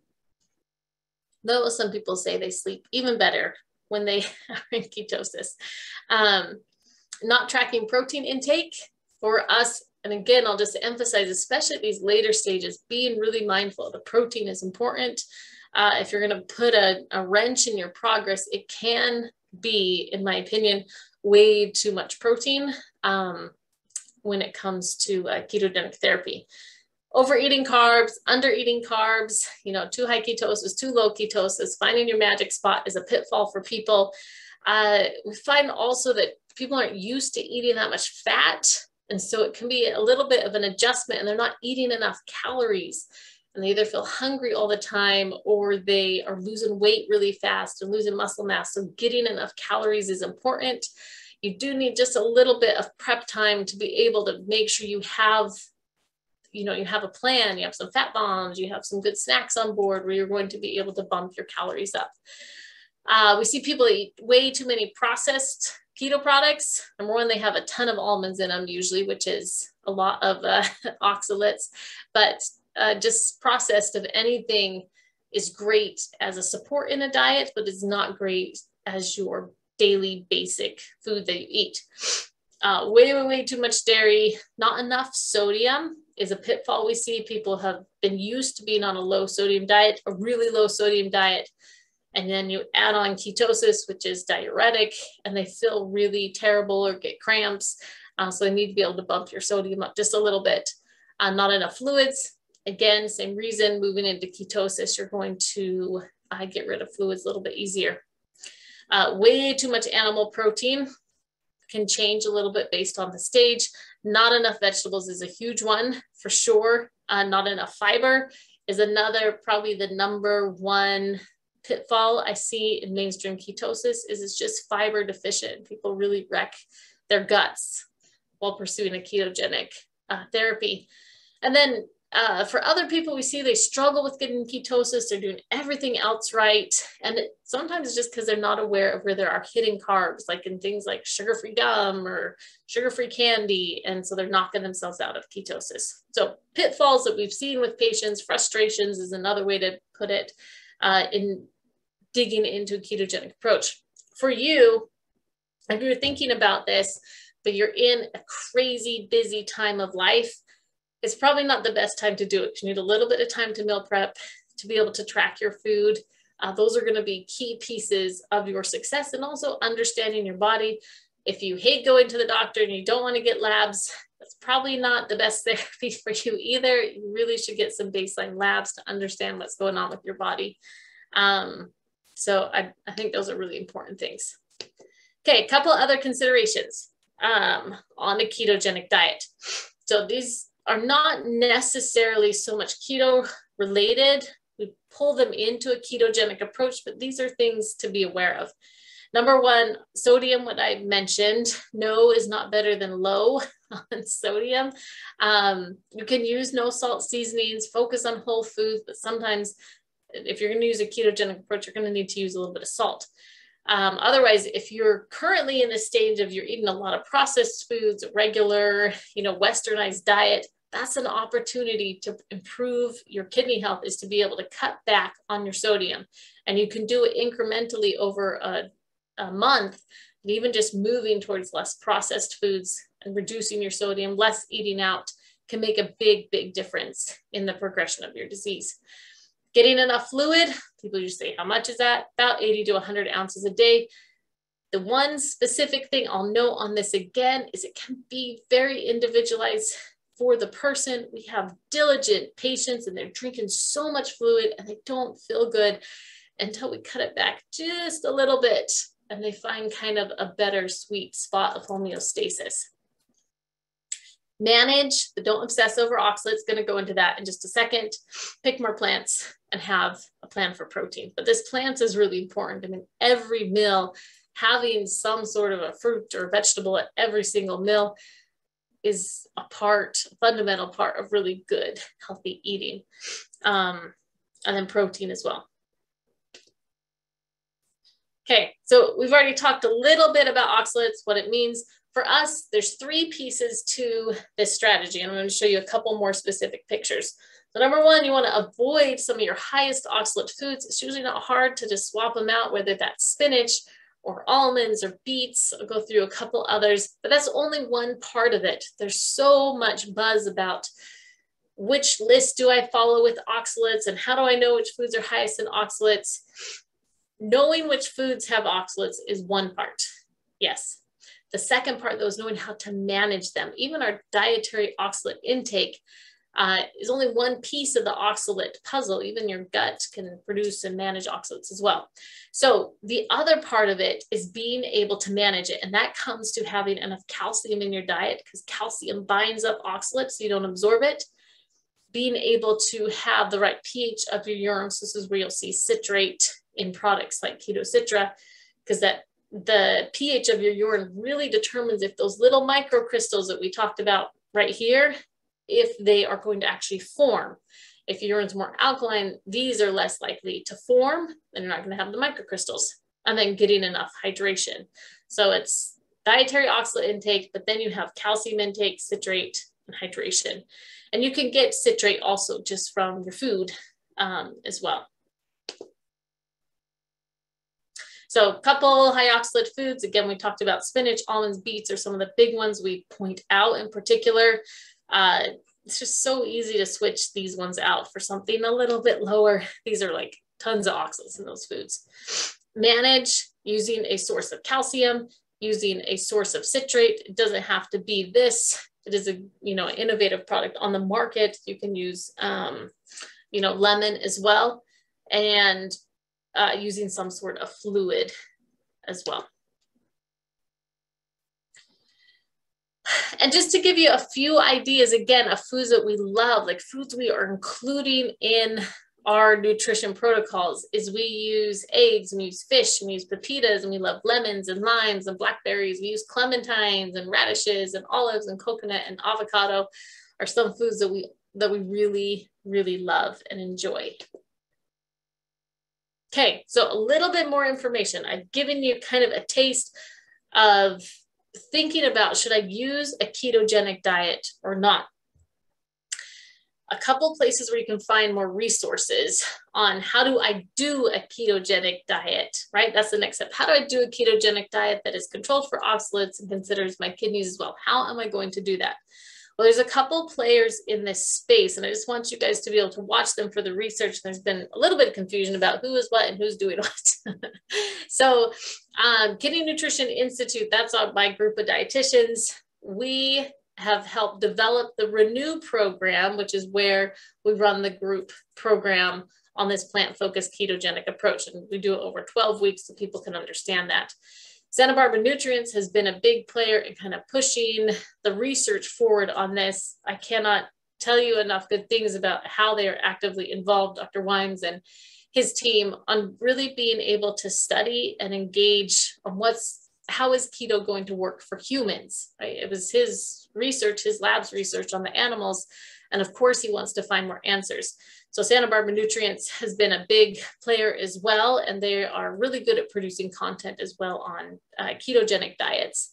some people say they sleep even better when they are in ketosis. Not tracking protein intake for us. And again, I'll just emphasize, especially at these later stages, being really mindful. The protein is important. If you're going to put a wrench in your progress, it can be, in my opinion, way too much protein when it comes to ketogenic therapy. Overeating carbs, undereating carbs, too high ketosis, too low ketosis, finding your magic spot is a pitfall for people. We find also that people aren't used to eating that much fat. And so it can be a little bit of an adjustment, and they're not eating enough calories. And they either feel hungry all the time, or they are losing weight really fast and losing muscle mass. So getting enough calories is important. You do need just a little bit of prep time to be able to make sure you have, you have a plan, you have some fat bombs, you have some good snacks on board where you're going to be able to bump your calories up. We see people eat way too many processed keto products. Number one, they have a ton of almonds in them usually, which is a lot of oxalates, but just processed of anything is great as a support in a diet, but it's not great as your daily basic food that you eat. Way too much dairy, not enough sodium is a pitfall we see. People have been used to being on a low sodium diet, a really low sodium diet, and then you add on ketosis, which is diuretic, and they feel really terrible or get cramps. So they need to be able to bump your sodium up just a little bit. Not enough fluids. Again, same reason, moving into ketosis, you're going to get rid of fluids a little bit easier. Way too much animal protein can change a little bit based on the stage. Not enough vegetables is a huge one for sure. Not enough fiber is another, probably the number one pitfall I see in mainstream ketosis is it's just fiber deficient. People really wreck their guts while pursuing a ketogenic therapy. And then for other people, we see they struggle with getting ketosis. They're doing everything else right. And sometimes it's just because they're not aware of where there are hidden carbs, like in things like sugar-free gum or sugar-free candy. And so they're knocking themselves out of ketosis. So pitfalls that we've seen with patients, frustrations is another way to put it in digging into a ketogenic approach. For you, if you're thinking about this, but you're in a crazy busy time of life, it's probably not the best time to do it. You need a little bit of time to meal prep, to be able to track your food. Those are going to be key pieces of your success, and also understanding your body. If you hate going to the doctor and you don't want to get labs, that's probably not the best therapy for you either. You really should get some baseline labs to understand what's going on with your body. So I think those are really important things. Okay, a couple other considerations on a ketogenic diet. So these are not necessarily so much keto related. We pull them into a ketogenic approach, but these are things to be aware of. Number one, sodium, what I mentioned, no is not better than low on sodium. You can use no salt seasonings, focus on whole foods, but sometimes if you're going to use a ketogenic approach, you're going to need to use a little bit of salt. Otherwise, if you're currently in the stage of you're eating a lot of processed foods, regular, westernized diet, that's an opportunity to improve your kidney health, is to be able to cut back on your sodium. And you can do it incrementally over a month, and even just moving towards less processed foods and reducing your sodium, less eating out, can make a big, big difference in the progression of your disease. Getting enough fluid, people just say, how much is that? About 80 to 100 ounces a day. The one specific thing I'll note on this again is it can be very individualized for the person. We have diligent patients and they're drinking so much fluid and they don't feel good until we cut it back just a little bit and they find kind of a better sweet spot of homeostasis. Manage, but don't obsess over oxalates. Going to go into that in just a second. Pick more plants and have a plan for protein. But this plants is really important. I mean, every meal, having some sort of a fruit or vegetable at every single meal is a fundamental part of really good, healthy eating. And then protein as well. Okay, so we've already talked a little bit about oxalates, what it means. For us, there's 3 pieces to this strategy, and I'm going to show you a couple more specific pictures. So number 1, you want to avoid some of your highest oxalate foods. It's usually not hard to just swap them out, whether that's spinach or almonds or beets. I'll go through a couple others, but that's only one part of it. There's so much buzz about which list do I follow with oxalates and how do I know which foods are highest in oxalates. Knowing which foods have oxalates is one part, yes. The second part, though, is knowing how to manage them. Even our dietary oxalate intake is only one piece of the oxalate puzzle. Even your gut can produce and manage oxalates as well. So the other part of it is being able to manage it. And that comes to having enough calcium in your diet, because calcium binds up oxalates so you don't absorb it. Being able to have the right pH of your urine. So this is where you'll see citrate in products like Ketocitra, because the pH of your urine really determines if those little microcrystals that we talked about right here, if they are going to actually form. If your urine's more alkaline, these are less likely to form, and you're not going to have the microcrystals. And then getting enough hydration. So it's dietary oxalate intake, but then you have calcium intake, citrate, and hydration. And you can get citrate also just from your food as well. So a couple high oxalate foods. Again, we talked about spinach, almonds, beets are some of the big ones we point out in particular. It's just so easy to switch these ones out for something a little bit lower. These are like tons of oxalates in those foods. Manage using a source of calcium, using a source of citrate. It doesn't have to be this. It is an innovative product on the market. You can use lemon as well, and using some sort of fluid as well. And just to give you a few ideas, again, of foods that we love, like foods we are including in our nutrition protocols, is we use eggs, and we use fish, and we use pepitas, and we love lemons and limes and blackberries. We use clementines and radishes and olives and coconut and avocado are some foods that we really, really love and enjoy. Okay, so a little bit more information. I've given you kind of a taste of thinking about, should I use a ketogenic diet or not? A couple places where you can find more resources on how do I do a ketogenic diet, right? That's the next step. How do I do a ketogenic diet that is controlled for oxalates and considers my kidneys as well? How am I going to do that? Well, there's a couple players in this space, and I just want you guys to be able to watch them for the research. There's been a little bit of confusion about who is what and who's doing what. So Kidney Nutrition Institute, that's my group of dietitians. We have helped develop the Renew program, which is where we run the group program on this plant-focused ketogenic approach. And we do it over 12 weeks so people can understand that. Santa Barbara Nutrients has been a big player in kind of pushing the research forward on this. I cannot tell you enough good things about how they are actively involved, Dr. Wimes and his team, on really being able to study and engage on how is keto going to work for humans, right? It was his research, his lab's research on the animals. And of course, he wants to find more answers. So Santa Barbara Nutrients has been a big player as well, and they are really good at producing content as well on ketogenic diets.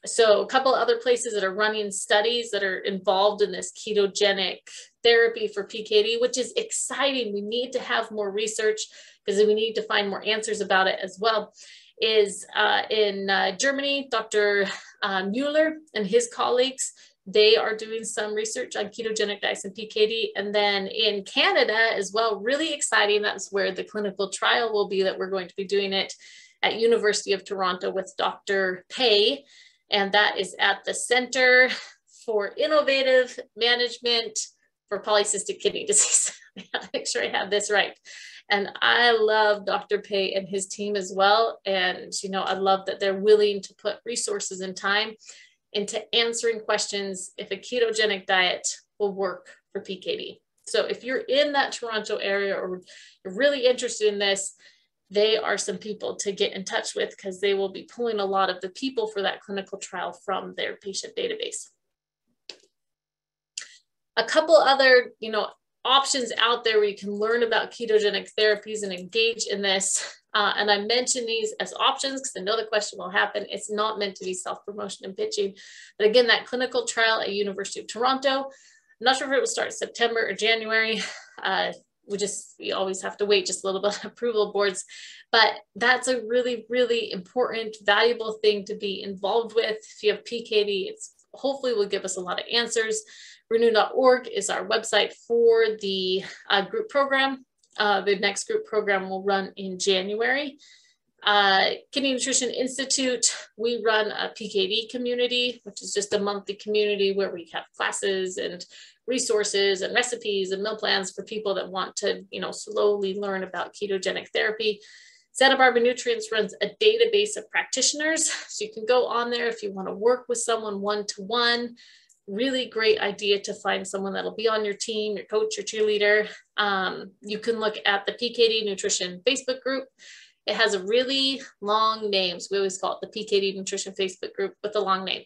So a couple of other places that are running studies that are involved in this ketogenic therapy for PKD, which is exciting. We need to have more research because we need to find more answers about it as well, is in Germany, Dr. Mueller and his colleagues, they are doing some research on ketogenic diets and PKD. And then in Canada as well, really exciting. That's where the clinical trial will be, that we're going to be doing it at University of Toronto with Dr. Pei. And that is at the Center for Innovative Management for Polycystic Kidney Disease. I gotta make sure I have this right. And I love Dr. Pei and his team as well. And, you know, I love that they're willing to put resources and time into answering questions if a ketogenic diet will work for PKD. So if you're in that Toronto area or you're really interested in this, they are some people to get in touch with, because they will be pulling a lot of the people for that clinical trial from their patient database. A couple other, you know, options out there where you can learn about ketogenic therapies and engage in this. And I mention these as options because I know the question will happen. It's not meant to be self-promotion and pitching. But again, that clinical trial at University of Toronto, I'm not sure if it will start September or January. We always have to wait just a little bit of approval boards, but that's a really, really important, valuable thing to be involved with. If you have PKD, it's hopefully will give us a lot of answers. Renew.org is our website for the group program. The next group program will run in January. Kidney Nutrition Institute, we run a PKD community, which is just a monthly community where we have classes and resources and recipes and meal plans for people that want to, you know, slowly learn about ketogenic therapy. Santa Barbara Nutrients runs a database of practitioners. So you can go on there if you want to work with someone one-to-one. Really great idea to find someone that'll be on your team, your coach, your cheerleader. You can look at the PKD Nutrition Facebook group. It has a really long name, so we always call it the PKD Nutrition Facebook group with a long name.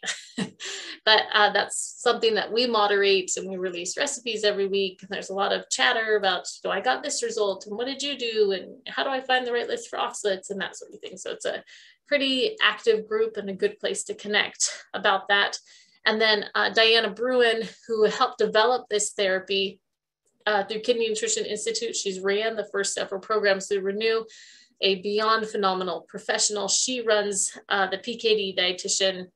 But that's something that we moderate, and we release recipes every week. And there's a lot of chatter about, oh, I got this result, and what did you do, and how do I find the right list for oxalates, and that sort of thing. So it's a pretty active group and a good place to connect about that. And then Diana Bruin, who helped develop this therapy through Kidney Nutrition Institute. She's ran the first several programs through Renew, a beyond phenomenal professional. She runs the PKD Dietitian,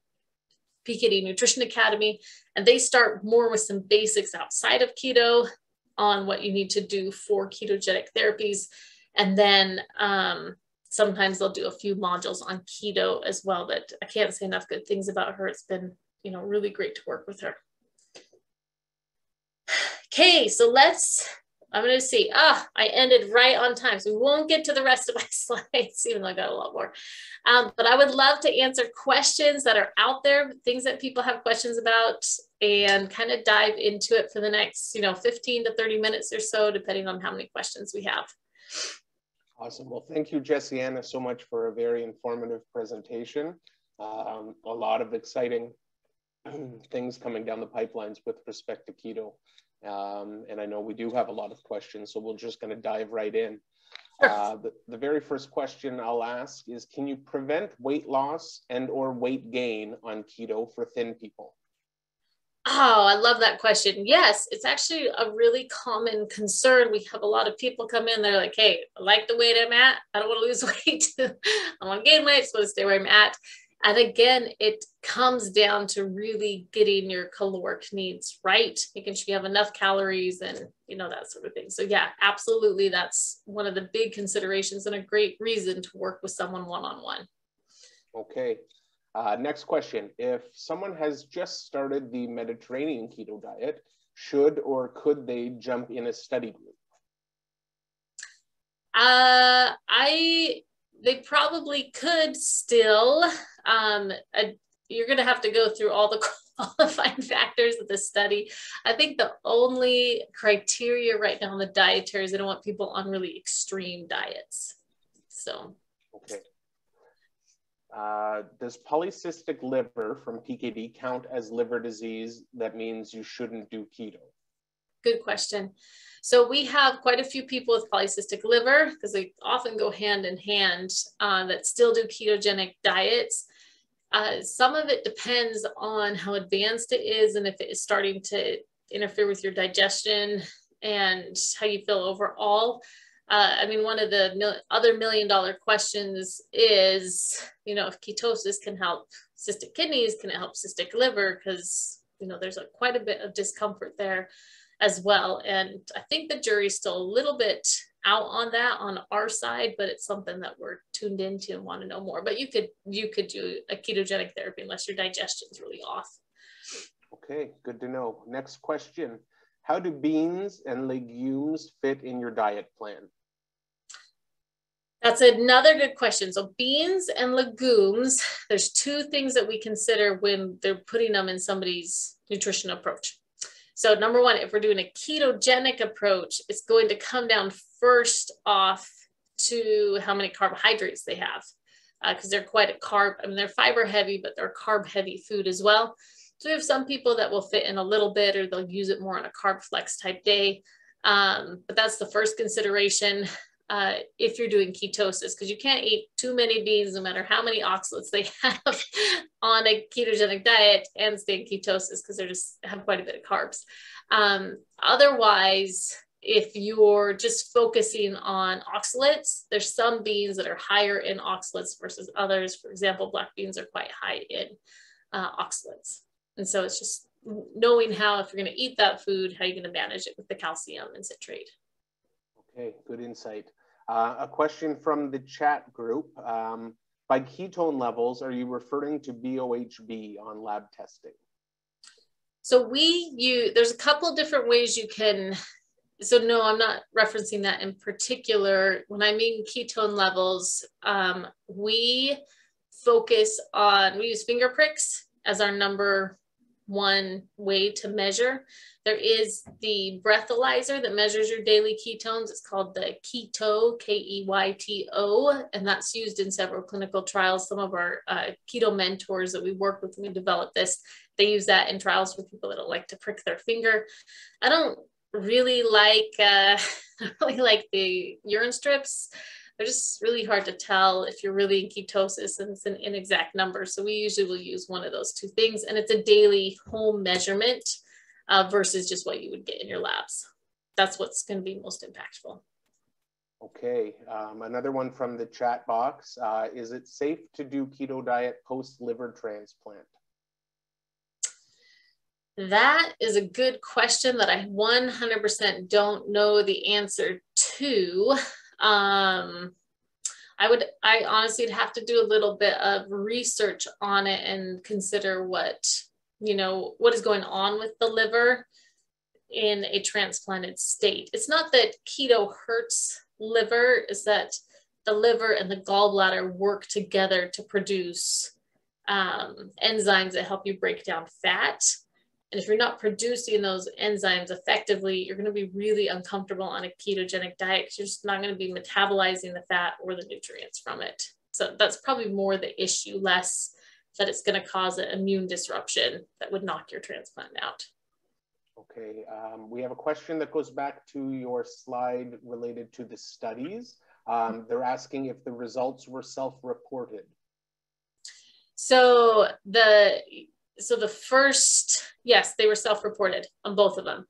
PKD Nutrition Academy, and they start more with some basics outside of keto on what you need to do for ketogenic therapies. And then sometimes they'll do a few modules on keto as well, but I can't say enough good things about her. It's been, you know, really great to work with her. Okay, so I'm going to see. I ended right on time, so we won't get to the rest of my slides, even though I got a lot more. But I would love to answer questions that are out there, things that people have questions about, and kind of dive into it for the next, 15 to 30 minutes or so, depending on how many questions we have. Awesome. Well, thank you, Jessianna, so much for a very informative presentation. A lot of exciting things coming down the pipelines with respect to keto. And I know we do have a lot of questions, so we're just going to dive right in. Sure. The very first question I'll ask is, can you prevent weight loss and or weight gain on keto for thin people? Oh, I love that question. Yes, it's actually a really common concern. We have a lot of people come in, they're like, hey, I like the weight I'm at. I don't want to lose weight. I want to gain weight, so I want to stay where I'm at. And again, it comes down to really getting your caloric needs right, making sure you have enough calories and, that sort of thing. So yeah, absolutely. That's one of the big considerations and a great reason to work with someone one-on-one. Okay. Next question. If someone has just started the Mediterranean keto diet, should or could they jump in a study group? They probably could still. You're going to have to go through all the qualifying factors of the study. I think the only criteria right now on the dietary is they don't want people on really extreme diets. So. Okay. Does polycystic liver from PKD count as liver disease? That means you shouldn't do keto. Good question. So we have quite a few people with polycystic liver, because they often go hand in hand, that still do ketogenic diets. Some of it depends on how advanced it is and if it is starting to interfere with your digestion and how you feel overall. I mean, one of the other $1 million questions is, you know, if ketosis can help cystic kidneys, can it help cystic liver? Because, you know, there's quite a bit of discomfort there as well. And I think the jury's still a little bit out on that on our side, but it's something that we're tuned into and want to know more. But you could do a ketogenic therapy unless your digestion's really off. Okay, good to know. Next question. How do beans and legumes fit in your diet plan? That's another good question. So beans and legumes, there's two things that we consider when they're putting them in somebody's nutrition approach. So number one, if we're doing a ketogenic approach, it's going to come down first off to how many carbohydrates they have, because they're quite a carb. I mean, they're fiber heavy, but they're carb heavy food as well. So we have some people that will fit in a little bit, or they'll use it more on a carb flex type day. But that's the first consideration if you're doing ketosis, because you can't eat too many beans, no matter how many oxalates they have on a ketogenic diet, and stay in ketosis because they just have quite a bit of carbs. Otherwise, if you're just focusing on oxalates, there's some beans that are higher in oxalates versus others. For example, black beans are quite high in oxalates. And so it's just knowing how, if you're going to eat that food, how you're going to manage it with the calcium and citrate. Okay, good insight. A question from the chat group. By ketone levels, are you referring to BOHB on lab testing? So there's a couple different ways you can, so no, I'm not referencing that in particular. When I mean ketone levels, we use finger pricks as our number one way to measure. There is the breathalyzer that measures your daily ketones. It's called the Keto, K-E-Y-T-O, and that's used in several clinical trials. Some of our keto mentors that we work with when we develop this, they use that in trials for people that don't like to prick their finger. I don't really like the urine strips. They're just really hard to tell if you're really in ketosis, and it's an inexact number. So we usually will use one of those two things, and it's a daily home measurement versus just what you would get in your labs. That's what's going to be most impactful. Okay, another one from the chat box. Is it safe to do keto diet post-liver transplant? That is a good question that I 100% don't know the answer to. I honestly would have to do a little bit of research on it and consider what is going on with the liver in a transplanted state. It's not that keto hurts liver, it's that the liver and the gallbladder work together to produce enzymes that help you break down fat. And if you're not producing those enzymes effectively, you're going to be really uncomfortable on a ketogenic diet because you're just not going to be metabolizing the fat or the nutrients from it. So that's probably more the issue, less that it's going to cause an immune disruption that would knock your transplant out. Okay, we have a question that goes back to your slide related to the studies. They're asking if the results were self-reported. So the first, yes, they were self-reported on both of them.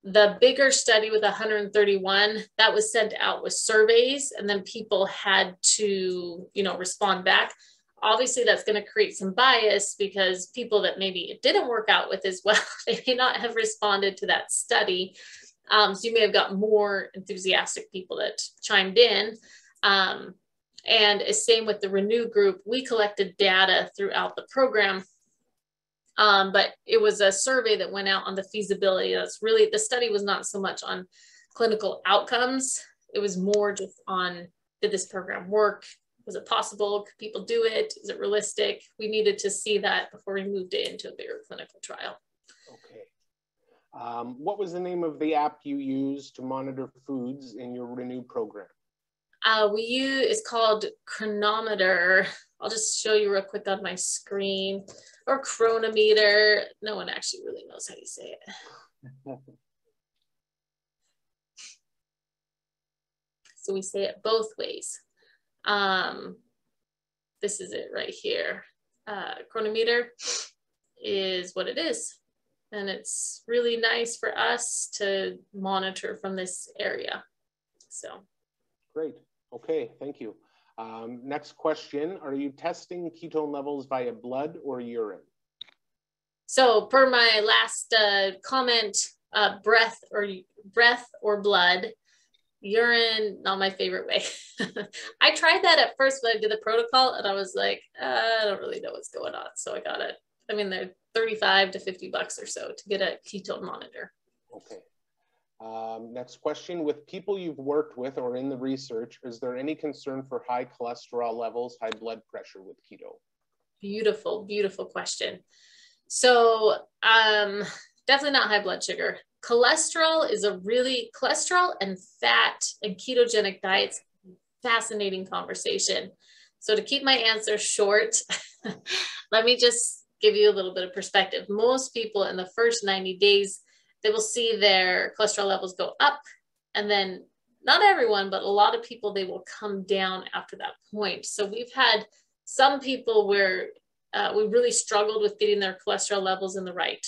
The bigger study with 131, that was sent out with surveys, and then people had to, respond back. Obviously, that's going to create some bias because people that maybe it didn't work out with as well, they may not have responded to that study. So you may have got more enthusiastic people that chimed in. And same with the Renew group, we collected data throughout the program. But it was a survey that went out on the feasibility. That's really, the study was not so much on clinical outcomes. It was more just on, did this program work? Was it possible? Could people do it? Is it realistic? We needed to see that before we moved it into a bigger clinical trial. Okay. What was the name of the app you used to monitor foods in your Renew program? It's called Chronometer. I'll just show you real quick on my screen. Or Chronometer. No one actually really knows how you say it. So we say it both ways. This is it right here. chronometer is what it is. And it's really nice for us to monitor from this area. So. Great. Okay, thank you. Next question, are you testing ketone levels via blood or urine? So per my last comment, breath or blood. Urine, not my favorite way. I tried that at first when I did the protocol and I was like, I don't really know what's going on. So I got it. I mean, they're $35 to $50 or so to get a ketone monitor. Okay. Next question, with people you've worked with or in the research, is there any concern for high cholesterol levels, high blood pressure with keto? Beautiful, beautiful question. So definitely not high blood sugar. Cholesterol and fat and ketogenic diets, fascinating conversation. So to keep my answer short, let me just give you a little bit of perspective. Most people in the first 90 days, they will see their cholesterol levels go up, and then not everyone, but a lot of people, they will come down after that point. So we've had some people where we really struggled with getting their cholesterol levels in the right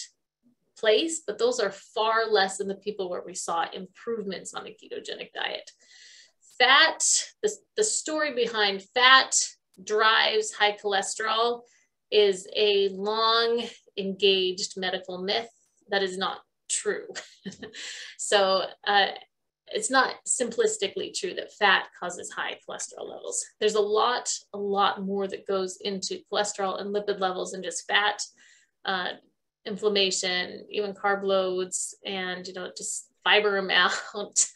place, but those are far less than the people where we saw improvements on a ketogenic diet. Fat, the story behind fat drives high cholesterol is a long engaged medical myth that is not true. So it's not simplistically true that fat causes high cholesterol levels. There's a lot more that goes into cholesterol and lipid levels than just fat, inflammation, even carb loads, and just fiber amount,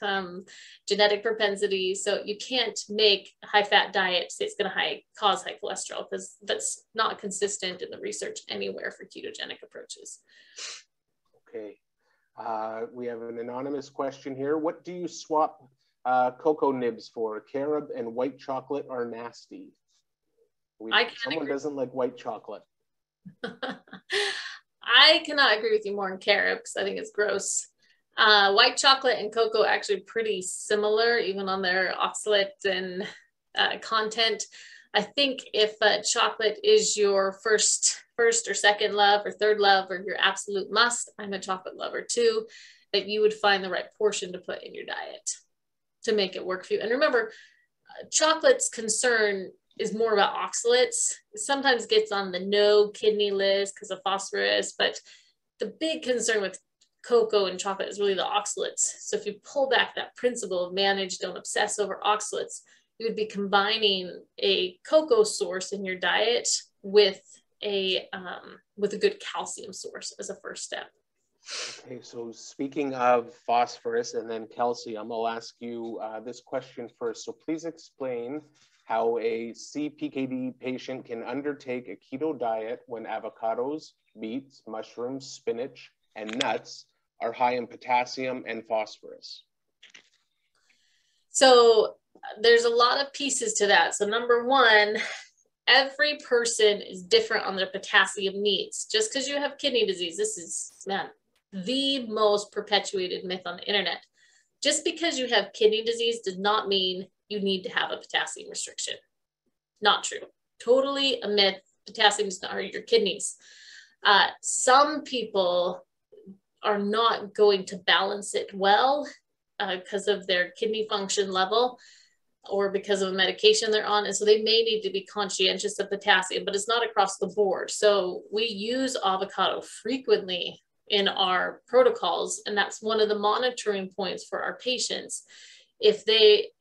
genetic propensity. So you can't make a high fat diet say it's going to cause high cholesterol, because that's not consistent in the research anywhere for ketogenic approaches. Okay. We have an anonymous question here. What do you swap cocoa nibs for? Carob and white chocolate are nasty. Someone doesn't like white chocolate. I cannot agree with you more on carob because I think it's gross. White chocolate and cocoa are actually pretty similar, even on their oxalate and content. I think if chocolate is your first or second love or third love or your absolute must, I'm a chocolate lover too, that you would find the right portion to put in your diet to make it work for you. And remember, chocolate's concern is more about oxalates. It sometimes gets on the no kidney list because of phosphorus, but the big concern with cocoa and chocolate is really the oxalates. So if you pull back that principle of manage, don't obsess over oxalates, you would be combining a cocoa source in your diet with a good calcium source as a first step. Okay, so speaking of phosphorus and then calcium, I'll ask you this question first. So please explain how a CPKD patient can undertake a keto diet when avocados, beets, mushrooms, spinach, and nuts are high in potassium and phosphorus. So there's a lot of pieces to that. So number one, every person is different on their potassium needs. Just because you have kidney disease, this is, the most perpetuated myth on the internet. Just because you have kidney disease does not mean you need to have a potassium restriction. Not true. Totally a myth. Potassium is not hurt your kidneys. Some people are not going to balance it well because of their kidney function level or because of a medication they're on. And so they may need to be conscientious of potassium, but it's not across the board. So we use avocado frequently in our protocols, and that's one of the monitoring points for our patients. If they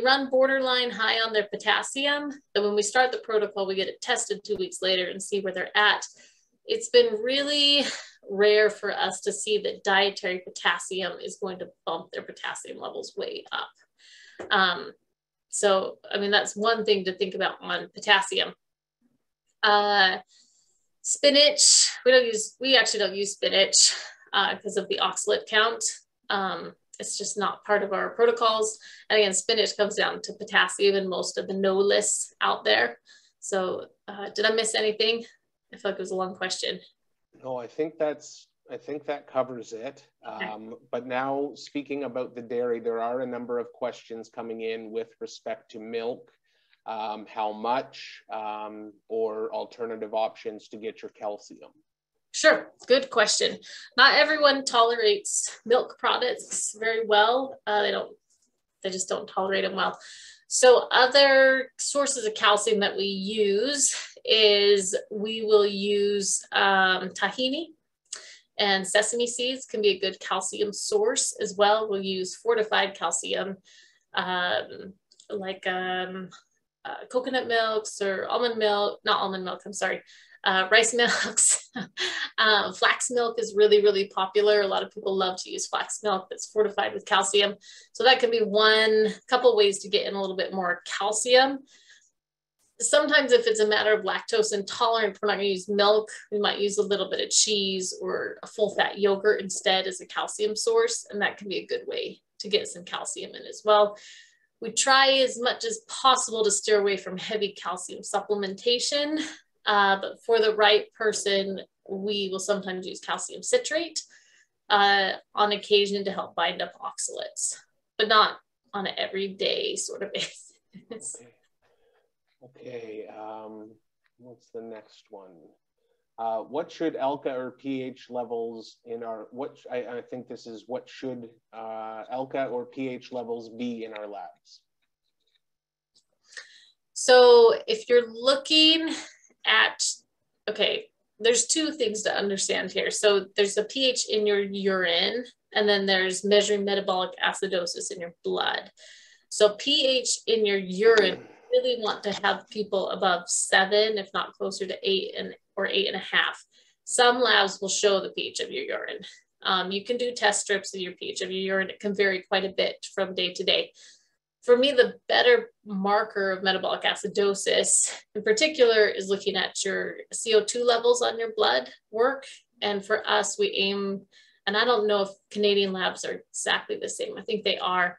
run borderline high on their potassium, then when we start the protocol, we get it tested 2 weeks later and see where they're at. It's been really rare for us to see that dietary potassium is going to bump their potassium levels way up. So, I mean, that's one thing to think about on potassium. Spinach, we actually don't use spinach because of the oxalate count. It's just not part of our protocols. And again, spinach comes down to potassium in most of the no lists out there. So did I miss anything? I feel like it was a long question. No, I think that covers it. Okay. But now speaking about the dairy, there are a number of questions coming in with respect to milk. how much, or alternative options to get your calcium? Sure, good question. Not everyone tolerates milk products very well. They just don't tolerate them well. So other sources of calcium that we use is we will use tahini, and sesame seeds can be a good calcium source as well. We'll use fortified calcium, like coconut milks or almond milk, not almond milk, I'm sorry, rice milks. Flax milk is really, really popular. A lot of people love to use flax milk that's fortified with calcium. So that can be one couple ways to get in a little bit more calcium. Sometimes if it's a matter of lactose intolerant, we're not going to use milk. We might use a little bit of cheese or a full fat yogurt instead as a calcium source. And that can be a good way to get some calcium in as well. We try as much as possible to steer away from heavy calcium supplementation. But for the right person, we will sometimes use calcium citrate on occasion to help bind up oxalates, but not on an everyday sort of basis. Okay. What's the next one? What should ALCA or pH levels in our, I think this is what should ALCA or pH levels be in our labs? So if you're looking at, okay, there's two things to understand here. So there's a pH in your urine, and then there's measuring metabolic acidosis in your blood. So pH in your urine, really want to have people above 7, if not closer to 8 or 8.5. Some labs will show the pH of your urine. You can do test strips of your pH of your urine. It can vary quite a bit from day to day. For me, the better marker of metabolic acidosis in particular is looking at your CO2 levels on your blood work. And for us, we aim, and I don't know if Canadian labs are exactly the same. I think they are.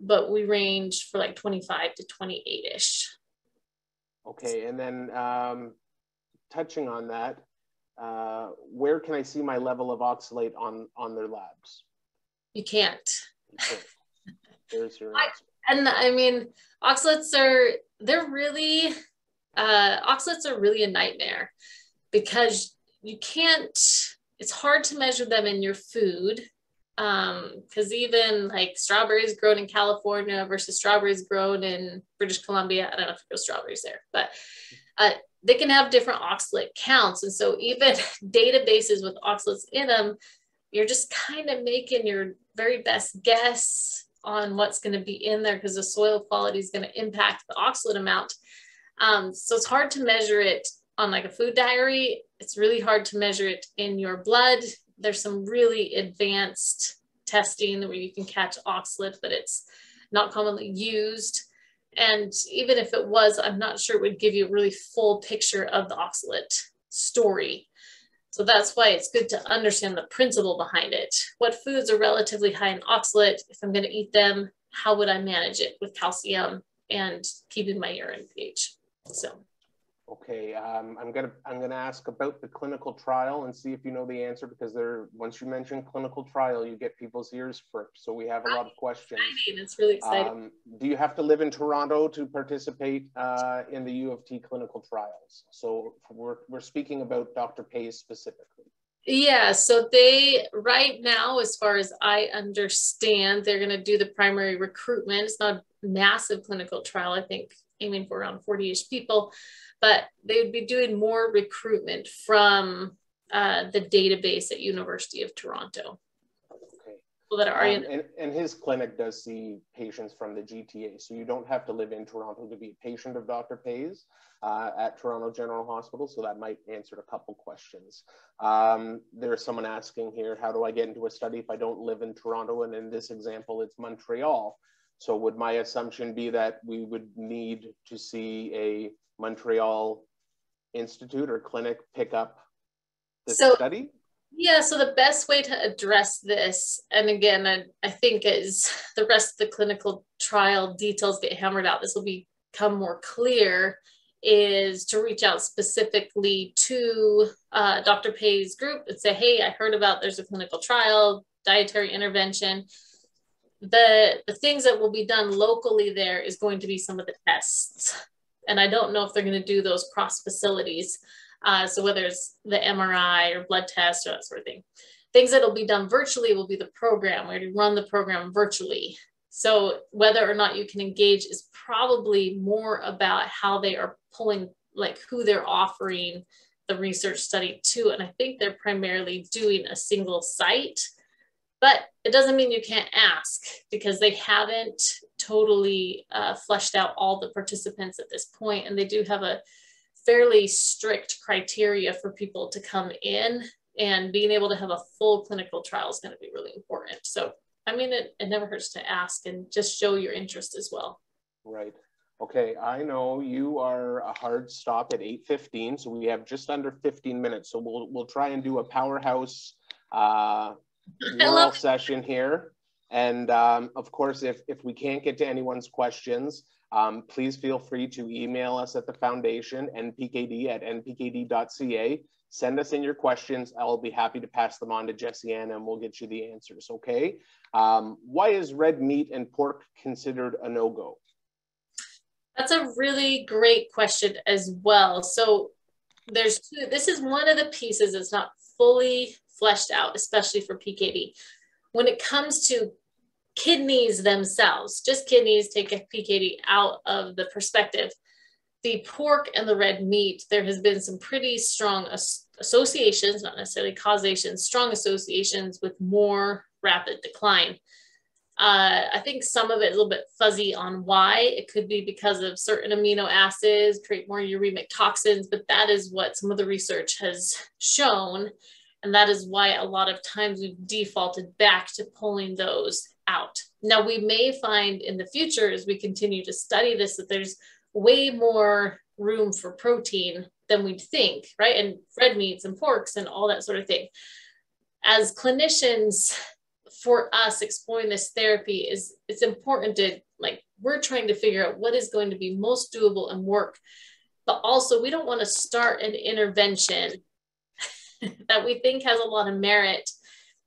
But we range for like 25 to 28-ish. Okay, and then touching on that, where can I see my level of oxalate on their labs? You can't. There's your answer. And I mean, oxalates are really a nightmare because you can't, it's hard to measure them in your food. Because even like strawberries grown in California versus strawberries grown in British Columbia, I don't know if it grows strawberries there, but they can have different oxalate counts. And so even databases with oxalates in them, you're just kind of making your very best guess on what's going to be in there because the soil quality is going to impact the oxalate amount. So it's hard to measure it on like a food diary. It's really hard to measure it in your blood. There's some really advanced testing where you can catch oxalate, but it's not commonly used. And even if it was, I'm not sure it would give you a really full picture of the oxalate story. So that's why it's good to understand the principle behind it. What foods are relatively high in oxalate? If I'm going to eat them, how would I manage it with calcium and keeping my urine pH? So. Okay, I'm gonna ask about the clinical trial and see if you know the answer, because once you mention clinical trial, you get people's ears perked. So we have a lot of questions. It's really exciting. Do you have to live in Toronto to participate in the U of T clinical trials? So we're speaking about Dr. Pays specifically. Yeah, so they, right now, as far as I understand, they're going to do the primary recruitment. It's not a massive clinical trial, I think aiming for around 40-ish people, but they would be doing more recruitment from the database at University of Toronto. Okay. So that are and his clinic does see patients from the GTA, so you don't have to live in Toronto to be a patient of Dr. Pays at Toronto General Hospital, so that might answer a couple questions. There's someone asking here, how do I get into a study if I don't live in Toronto? And in this example, it's Montreal. So would my assumption be that we would need to see a Montreal institute or clinic pick up the study? Yeah, so the best way to address this, and again, I think as the rest of the clinical trial details get hammered out, this will become more clear, is to reach out specifically to Dr. Pays' group and say, hey, I heard about there's a clinical trial, dietary intervention. the things that will be done locally there is going to be some of the tests. And I don't know if they're going to do those cross facilities. So whether it's the MRI or blood test or that sort of thing. Things that will be done virtually will be the program, where you run the program virtually. So whether or not you can engage is probably more about how they are pulling, like who they're offering the research study to. And I think they're primarily doing a single site, but it doesn't mean you can't ask, because they haven't totally fleshed out all the participants at this point. And they do have a fairly strict criteria for people to come in, and being able to have a full clinical trial is going to be really important. So, I mean, it never hurts to ask and just show your interest as well. Right. Okay. I know you are a hard stop at 8:15, so we have just under 15 minutes. So we'll try and do a powerhouse session here. And of course, if we can't get to anyone's questions, please feel free to email us at the foundation, npkd@npkd.ca. Send us in your questions. I'll be happy to pass them on to Jessianna, and we'll get you the answers, okay? Why is red meat and pork considered a no-go? That's a really great question as well. So there's two. This is one of the pieces that's not fully fleshed out, especially for PKD. When it comes to kidneys themselves, just kidneys, take a PKD out of the perspective. The pork and the red meat, there has been some pretty strong associations, not necessarily causations, strong associations with more rapid decline. I think some of it is a little bit fuzzy on why. It could be because of certain amino acids create more uremic toxins, but that is what some of the research has shown. And that is why a lot of times we've defaulted back to pulling those out. Now, we may find in the future, as we continue to study this, that there's way more room for protein than we'd think, right? And red meats and porks and all that sort of thing. As clinicians, for us exploring this therapy, it's important to, like, we're trying to figure out what is going to be most doable and work, but also we don't want to start an intervention that we think has a lot of merit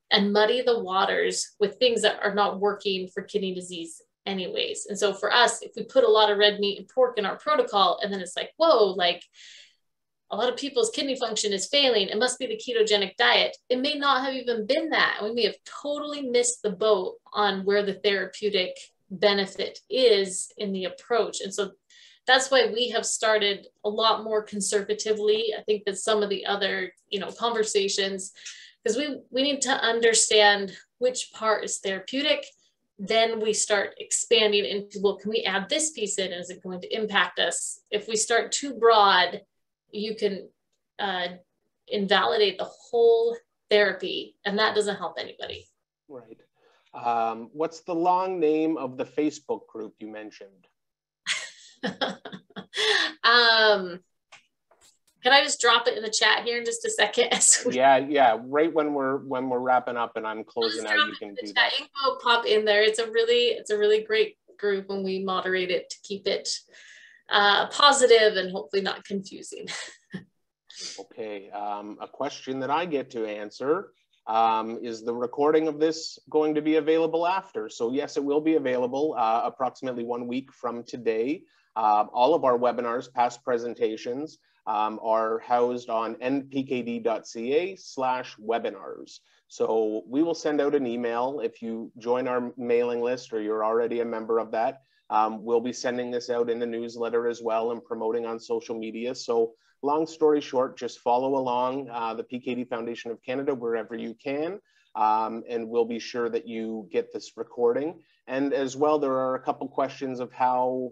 and muddy the waters with things that are not working for kidney disease anyways. And so for us, if we put a lot of red meat and pork in our protocol, and then it's like, whoa, like a lot of people's kidney function is failing, it must be the ketogenic diet. It may not have even been that. We may have totally missed the boat on where the therapeutic benefit is in the approach. And so that's why we have started a lot more conservatively, I think, than some of the other, conversations, because we need to understand which part is therapeutic. Then we start expanding into, well, can we add this piece in? Is it going to impact us? If we start too broad, you can invalidate the whole therapy, and that doesn't help anybody. Right. What's the long name of the Facebook group you mentioned? Can I just drop it in the chat here in just a second? Yeah. Right when we're wrapping up and I'm closing out, you can do that. Info pop in there. It's a really great group, and we moderate it to keep it positive and hopefully not confusing. Okay. A question that I get to answer. Is the recording of this going to be available after? So yes, it will be available approximately 1 week from today. All of our webinars, past presentations, are housed on npkd.ca/webinars. So we will send out an email. If you join our mailing list or you're already a member of that, we'll be sending this out in the newsletter as well and promoting on social media. So long story short, just follow along the PKD Foundation of Canada wherever you can, and we'll be sure that you get this recording. And as well, there are a couple questions of how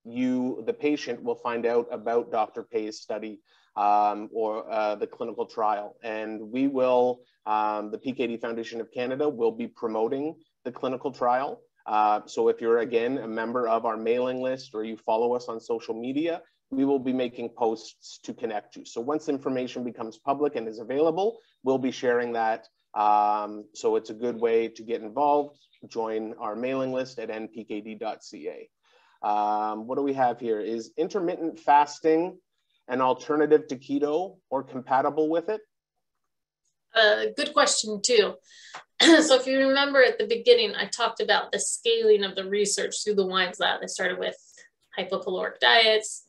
you, the patient, will find out about Dr. Pay's study or the clinical trial. And we will, the PKD Foundation of Canada will be promoting the clinical trial. So if you're, again, a member of our mailing list or you follow us on social media, we will be making posts to connect you. So once information becomes public and is available, we'll be sharing that. So it's a good way to get involved. Join our mailing list at npkd.ca. What do we have here? Is intermittent fasting an alternative to keto or compatible with it? good question too. So if you remember at the beginning, I talked about the scaling of the research through the Wines Lab. They started with hypocaloric diets,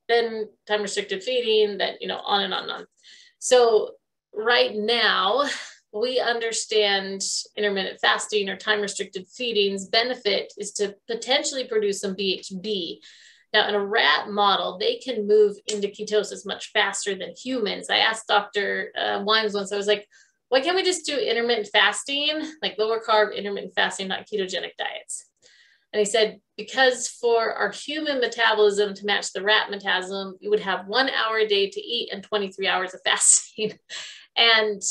then time-restricted feeding, then, you know, on and on and on. So right now, we understand intermittent fasting or time-restricted feeding's benefit is to potentially produce some BHB. Now, in a rat model, they can move into ketosis much faster than humans. I asked Dr. Wimes once, I was like, why can't we just do intermittent fasting, like lower carb intermittent fasting, not ketogenic diets? And he said, because for our human metabolism to match the rat metabolism, you would have 1 hour a day to eat and 23 hours of fasting. And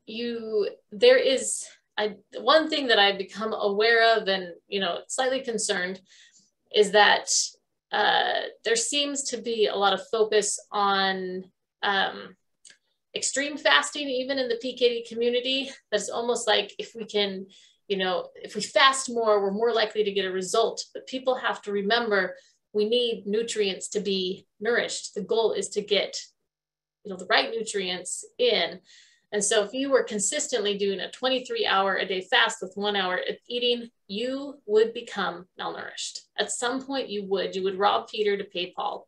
there is one thing that I've become aware of and, you know, slightly concerned is that there seems to be a lot of focus on extreme fasting, even in the PKD community. That's almost like if we can, you know, if we fast more, we're more likely to get a result. But people have to remember we need nutrients to be nourished. The goal is to get, you know, the right nutrients in. And so if you were consistently doing a 23-hour a day fast with 1 hour of eating, you would become malnourished. At some point you would rob Peter to pay Paul.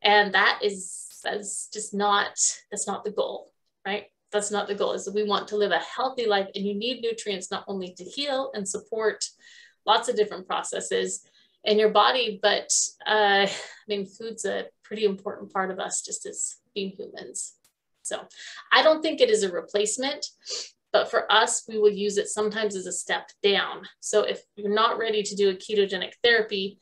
And that's just not, that's not the goal, right? That's not the goal. Is that we want to live a healthy life, and you need nutrients not only to heal and support lots of different processes in your body, but I mean, food's a pretty important part of us just as being humans. So I don't think it is a replacement, but for us, we will use it sometimes as a step down. So if you're not ready to do a ketogenic therapy,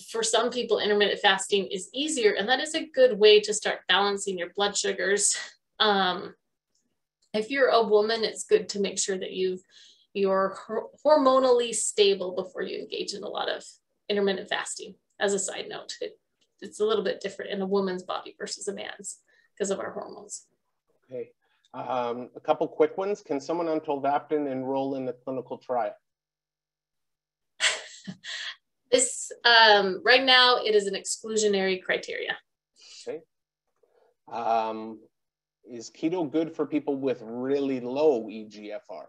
for some people, intermittent fasting is easier, and that is a good way to start balancing your blood sugars. If you're a woman, it's good to make sure that you're hormonally stable before you engage in a lot of intermittent fasting. As a side note, it's a little bit different in a woman's body versus a man's because of our hormones. Okay. A couple quick ones. Can someone on tolvaptan enroll in the clinical trial? This, right now, it is an exclusionary criteria. Okay. Is keto good for people with really low EGFR?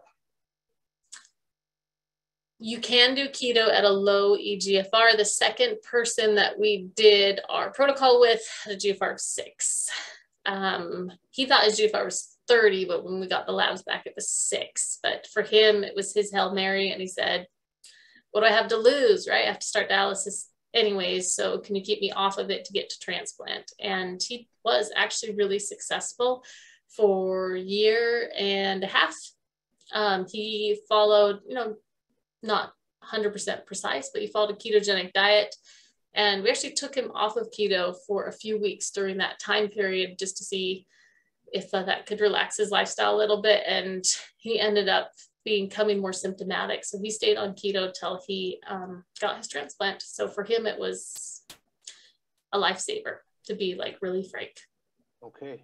You can do keto at a low EGFR. The second person that we did our protocol with had a GFR of 6. He thought his GFR was 30, but when we got the labs back, it was 6. But for him, it was his Hail Mary, and he said, what do I have to lose, right? I have to start dialysis anyways, so can you keep me off of it to get to transplant? And he was actually really successful for 1.5 years. He followed, you know, not 100% precise, but he followed a ketogenic diet. And we actually took him off of keto for a few weeks during that time period just to see if that could relax his lifestyle a little bit. And he ended up becoming more symptomatic. So he stayed on keto till he got his transplant. So for him, it was a lifesaver, to be like really frank. Okay.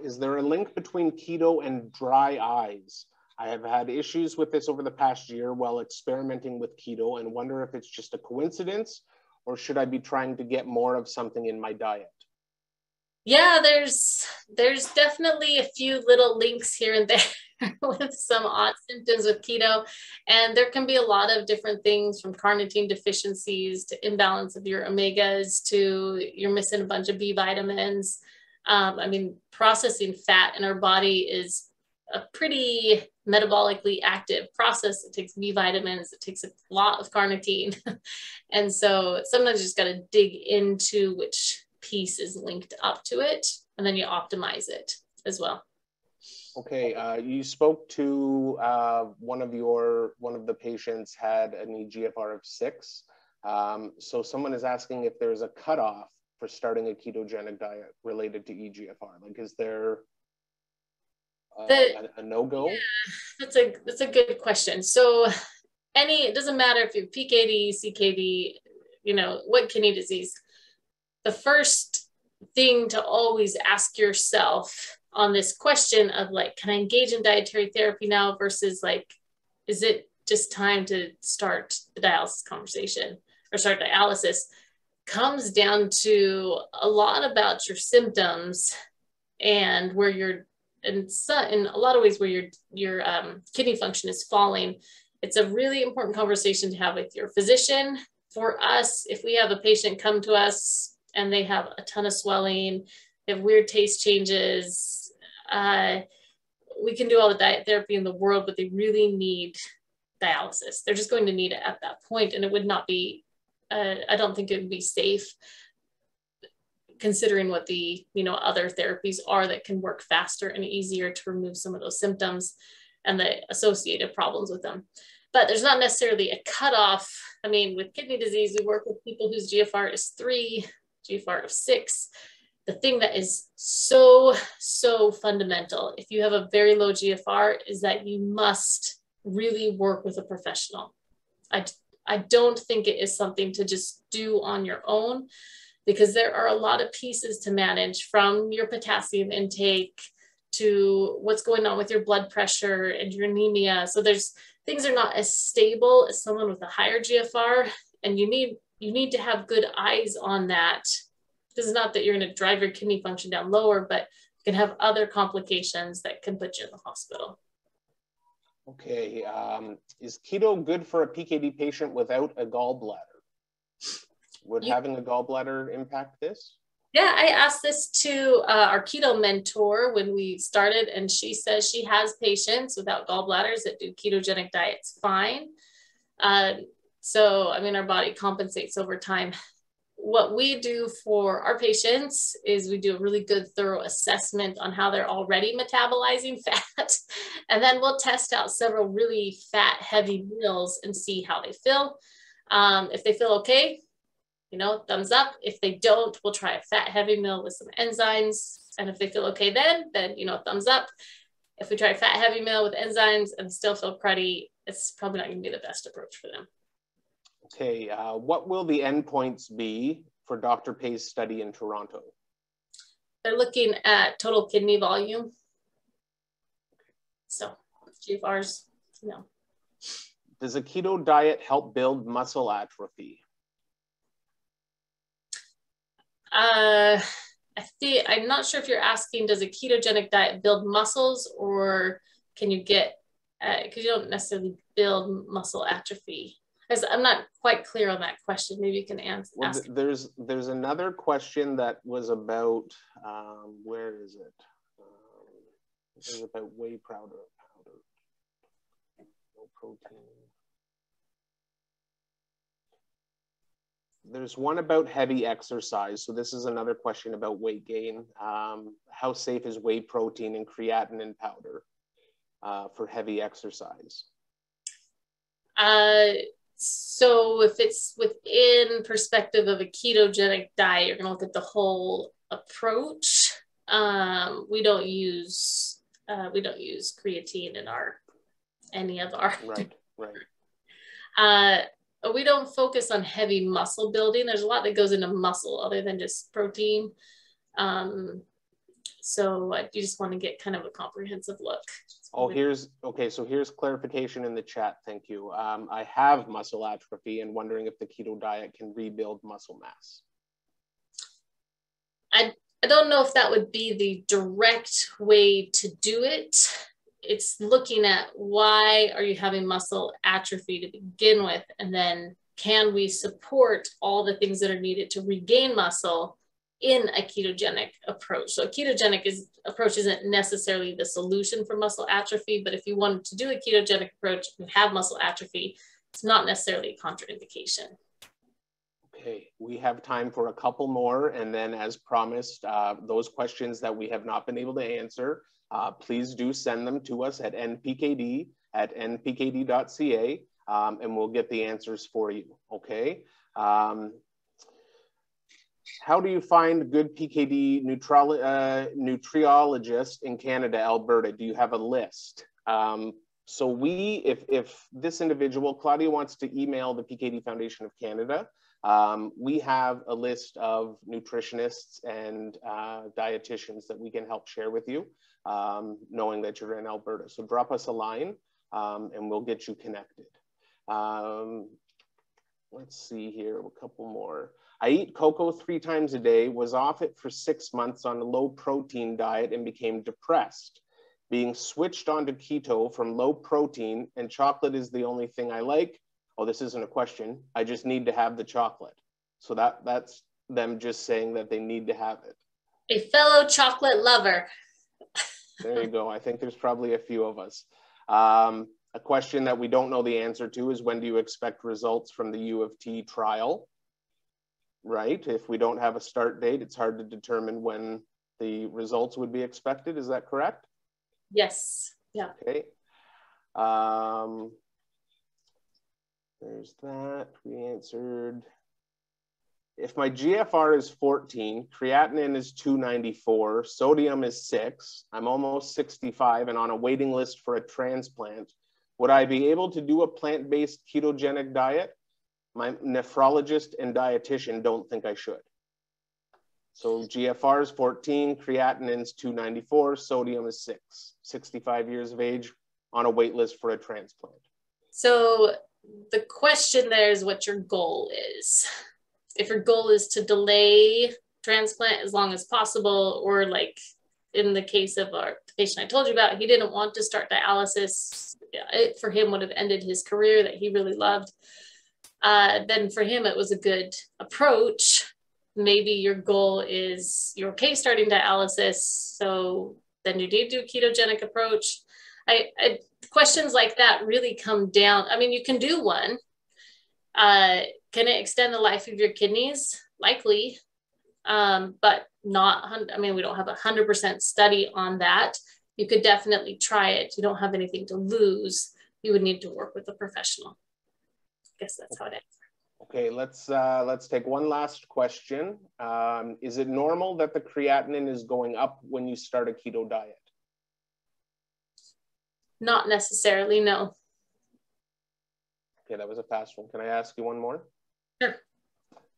Is there a link between keto and dry eyes? I have had issues with this over the past year while experimenting with keto and wonder if it's just a coincidence or should I be trying to get more of something in my diet? Yeah, there's definitely a few little links here and there with some odd symptoms with keto. And there can be a lot of different things from carnitine deficiencies to imbalance of your omegas to you're missing a bunch of B vitamins. I mean, processing fat in our body is a pretty metabolically active process. It takes B vitamins, it takes a lot of carnitine. And so sometimes you just got to dig into which piece is linked up to it, and then you optimize it as well. Okay, you spoke to one of the patients had an EGFR of 6. So someone is asking if there's a cutoff for starting a ketogenic diet related to EGFR. Like, is there a no-go? Yeah, that's a good question. So it doesn't matter if you're PKD, CKD, you know, what kidney disease. The first thing to always ask yourself on this question of like, can I engage in dietary therapy now versus like, is it just time to start the dialysis conversation or start dialysis, comes down to a lot about your symptoms and where you're in a lot of ways where your kidney function is falling, it's a really important conversation to have with your physician. For us, if we have a patient come to us and they have a ton of swelling, they have weird taste changes, we can do all the diet therapy in the world, but they really need dialysis. They're just going to need it at that point, and it would not be, I don't think it would be safe considering what the other therapies are that can work faster and easier to remove some of those symptoms and the associated problems with them. But there's not necessarily a cutoff. I mean, with kidney disease, we work with people whose GFR is 3, GFR of 6. The thing that is so fundamental, if you have a very low GFR, is that you must really work with a professional. I don't think it is something to just do on your own, because there are a lot of pieces to manage, from your potassium intake to what's going on with your blood pressure and your anemia. So things are not as stable as someone with a higher GFR, and you need to have good eyes on that. This is not that you're going to drive your kidney function down lower, but you can have other complications that can put you in the hospital. Okay, is keto good for a PKD patient without a gallbladder? Would having a gallbladder impact this? Yeah, I asked this to our keto mentor when we started, and she says she has patients without gallbladders that do ketogenic diets fine. So, I mean, our body compensates over time. What we do for our patients is we do a really good, thorough assessment on how they're already metabolizing fat. And then we'll test out several really fat heavy meals and see how they feel. If they feel okay, thumbs up. If they don't, we'll try a fat heavy meal with some enzymes. And if they feel okay, then thumbs up. If we try a fat heavy meal with enzymes and still feel cruddy, it's probably not going to be the best approach for them. Okay, what will the endpoints be for Dr. Pay's study in Toronto? They're looking at total kidney volume. So GFRs, Does a keto diet help build muscle atrophy? I'm not sure if you're asking, does a ketogenic diet build muscles, or can you get, because you don't necessarily build muscle atrophy. I'm not quite clear on that question. Maybe you can ask. There's another question that was about, where is it? It was about whey powder. No protein. There's one about heavy exercise. So this is another question about weight gain. How safe is whey protein and creatinine powder for heavy exercise? So if it's within perspective of a ketogenic diet, you're going to look at the whole approach. We don't use creatine in any of our. Right. We don't focus on heavy muscle building. There's a lot that goes into muscle other than just protein. So you just want to get kind of a comprehensive look. Oh, so here's clarification in the chat. Thank you. I have muscle atrophy and wondering if the keto diet can rebuild muscle mass. I don't know if that would be the direct way to do it. It's looking at why are you having muscle atrophy to begin with, and then can we support all the things that are needed to regain muscle in a ketogenic approach. So a ketogenic approach isn't necessarily the solution for muscle atrophy, but if you wanted to do a ketogenic approach and have muscle atrophy, it's not necessarily a contraindication. Okay, we have time for a couple more, and then as promised, those questions that we have not been able to answer, please do send them to us at npkd@npkd.ca, and we'll get the answers for you, okay? How do you find good PKD nutriologists in Canada, Alberta? Do you have a list? So if this individual, Claudia, wants to email the PKD Foundation of Canada, we have a list of nutritionists and dietitians that we can help share with you, knowing that you're in Alberta. So drop us a line and we'll get you connected. Let's see here, a couple more. I eat cocoa 3 times a day, was off it for 6 months on a low protein diet and became depressed. being switched onto keto from low protein, and chocolate is the only thing I like. Oh, this isn't a question. I just need to have the chocolate. So that's them just saying that they need to have it. A fellow chocolate lover. There you go. I think there's probably a few of us. A question that we don't know the answer to is, when do you expect results from the U of T trial? Right? If we don't have a start date, it's hard to determine when the results would be expected. Is that correct? Yes. Yeah. Okay. There's that. We answered. If my GFR is 14, creatinine is 294, sodium is 6, I'm almost 65 and on a waiting list for a transplant, would I be able to do a plant-based ketogenic diet? My nephrologist and dietitian don't think I should. So GFR is 14, creatinine is 294, sodium is 6, 65 years of age, on a wait list for a transplant. So the question there is what your goal is. If your goal is to delay transplant as long as possible, or like in the case of our patient I told you about, he didn't want to start dialysis. It for him would have ended his career that he really loved. Then for him, it was a good approach. Maybe your goal is you're okay starting dialysis, so then you need to do a ketogenic approach. Questions like that really come down. I mean, you can do one. Can it extend the life of your kidneys? Likely, but not, I mean, we don't have 100% study on that. You could definitely try it. You don't have anything to lose. You would need to work with a professional. I guess that's how it is. Okay, let's take one last question. Is it normal that the creatinine is going up when you start a keto diet? Not necessarily, no. Okay, that was a fast one. Can I ask you one more? Sure.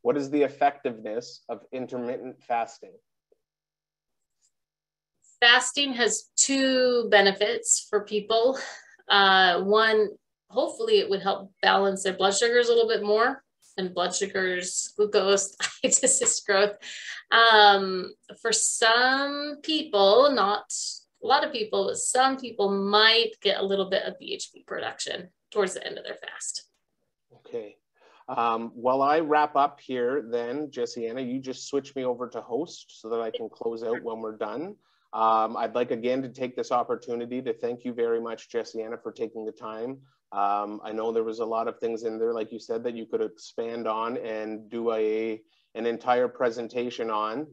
What is the effectiveness of intermittent fasting? Fasting has two benefits for people. One, hopefully it would help balance their blood sugars a little bit more, and blood sugars, glucose, dietitian growth. For some people, not a lot of people, but some people might get a little bit of BHB production towards the end of their fast. Okay. While I wrap up here, then, Jessianna, you just switch me over to host so that I can close out when we're done. I'd like again to take this opportunity to thank you very much, Jessianna, for taking the time. I know there was a lot of things in there, like you said, that you could expand on and do an entire presentation on,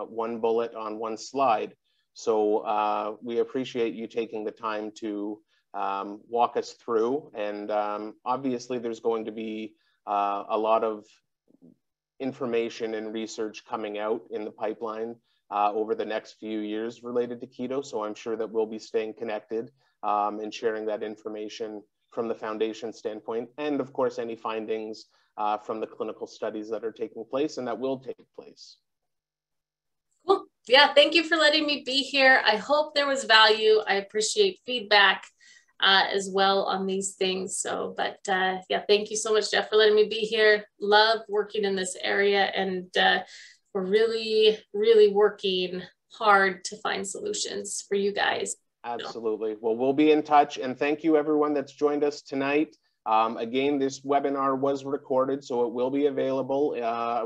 one bullet on one slide. So we appreciate you taking the time to walk us through. And obviously there's going to be a lot of information and research coming out in the pipeline over the next few years related to keto. So I'm sure that we'll be staying connected and sharing that information from the foundation standpoint, and of course, any findings from the clinical studies that are taking place and that will take place. Cool. Yeah, thank you for letting me be here. I hope there was value. I appreciate feedback as well on these things. So, but yeah, thank you so much, Jeff, for letting me be here. Love working in this area, and we're really, really working hard to find solutions for you guys. Absolutely. Well, we'll be in touch, and thank you everyone that's joined us tonight. Again, this webinar was recorded, so it will be available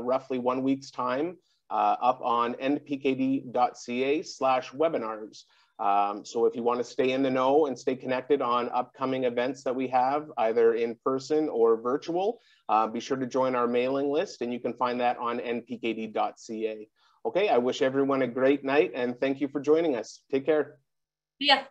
roughly 1 week's time up on npkd.ca/webinars. So if you want to stay in the know and stay connected on upcoming events that we have, either in person or virtual, be sure to join our mailing list, and you can find that on npkd.ca. Okay, I wish everyone a great night, and thank you for joining us. Take care. Yeah.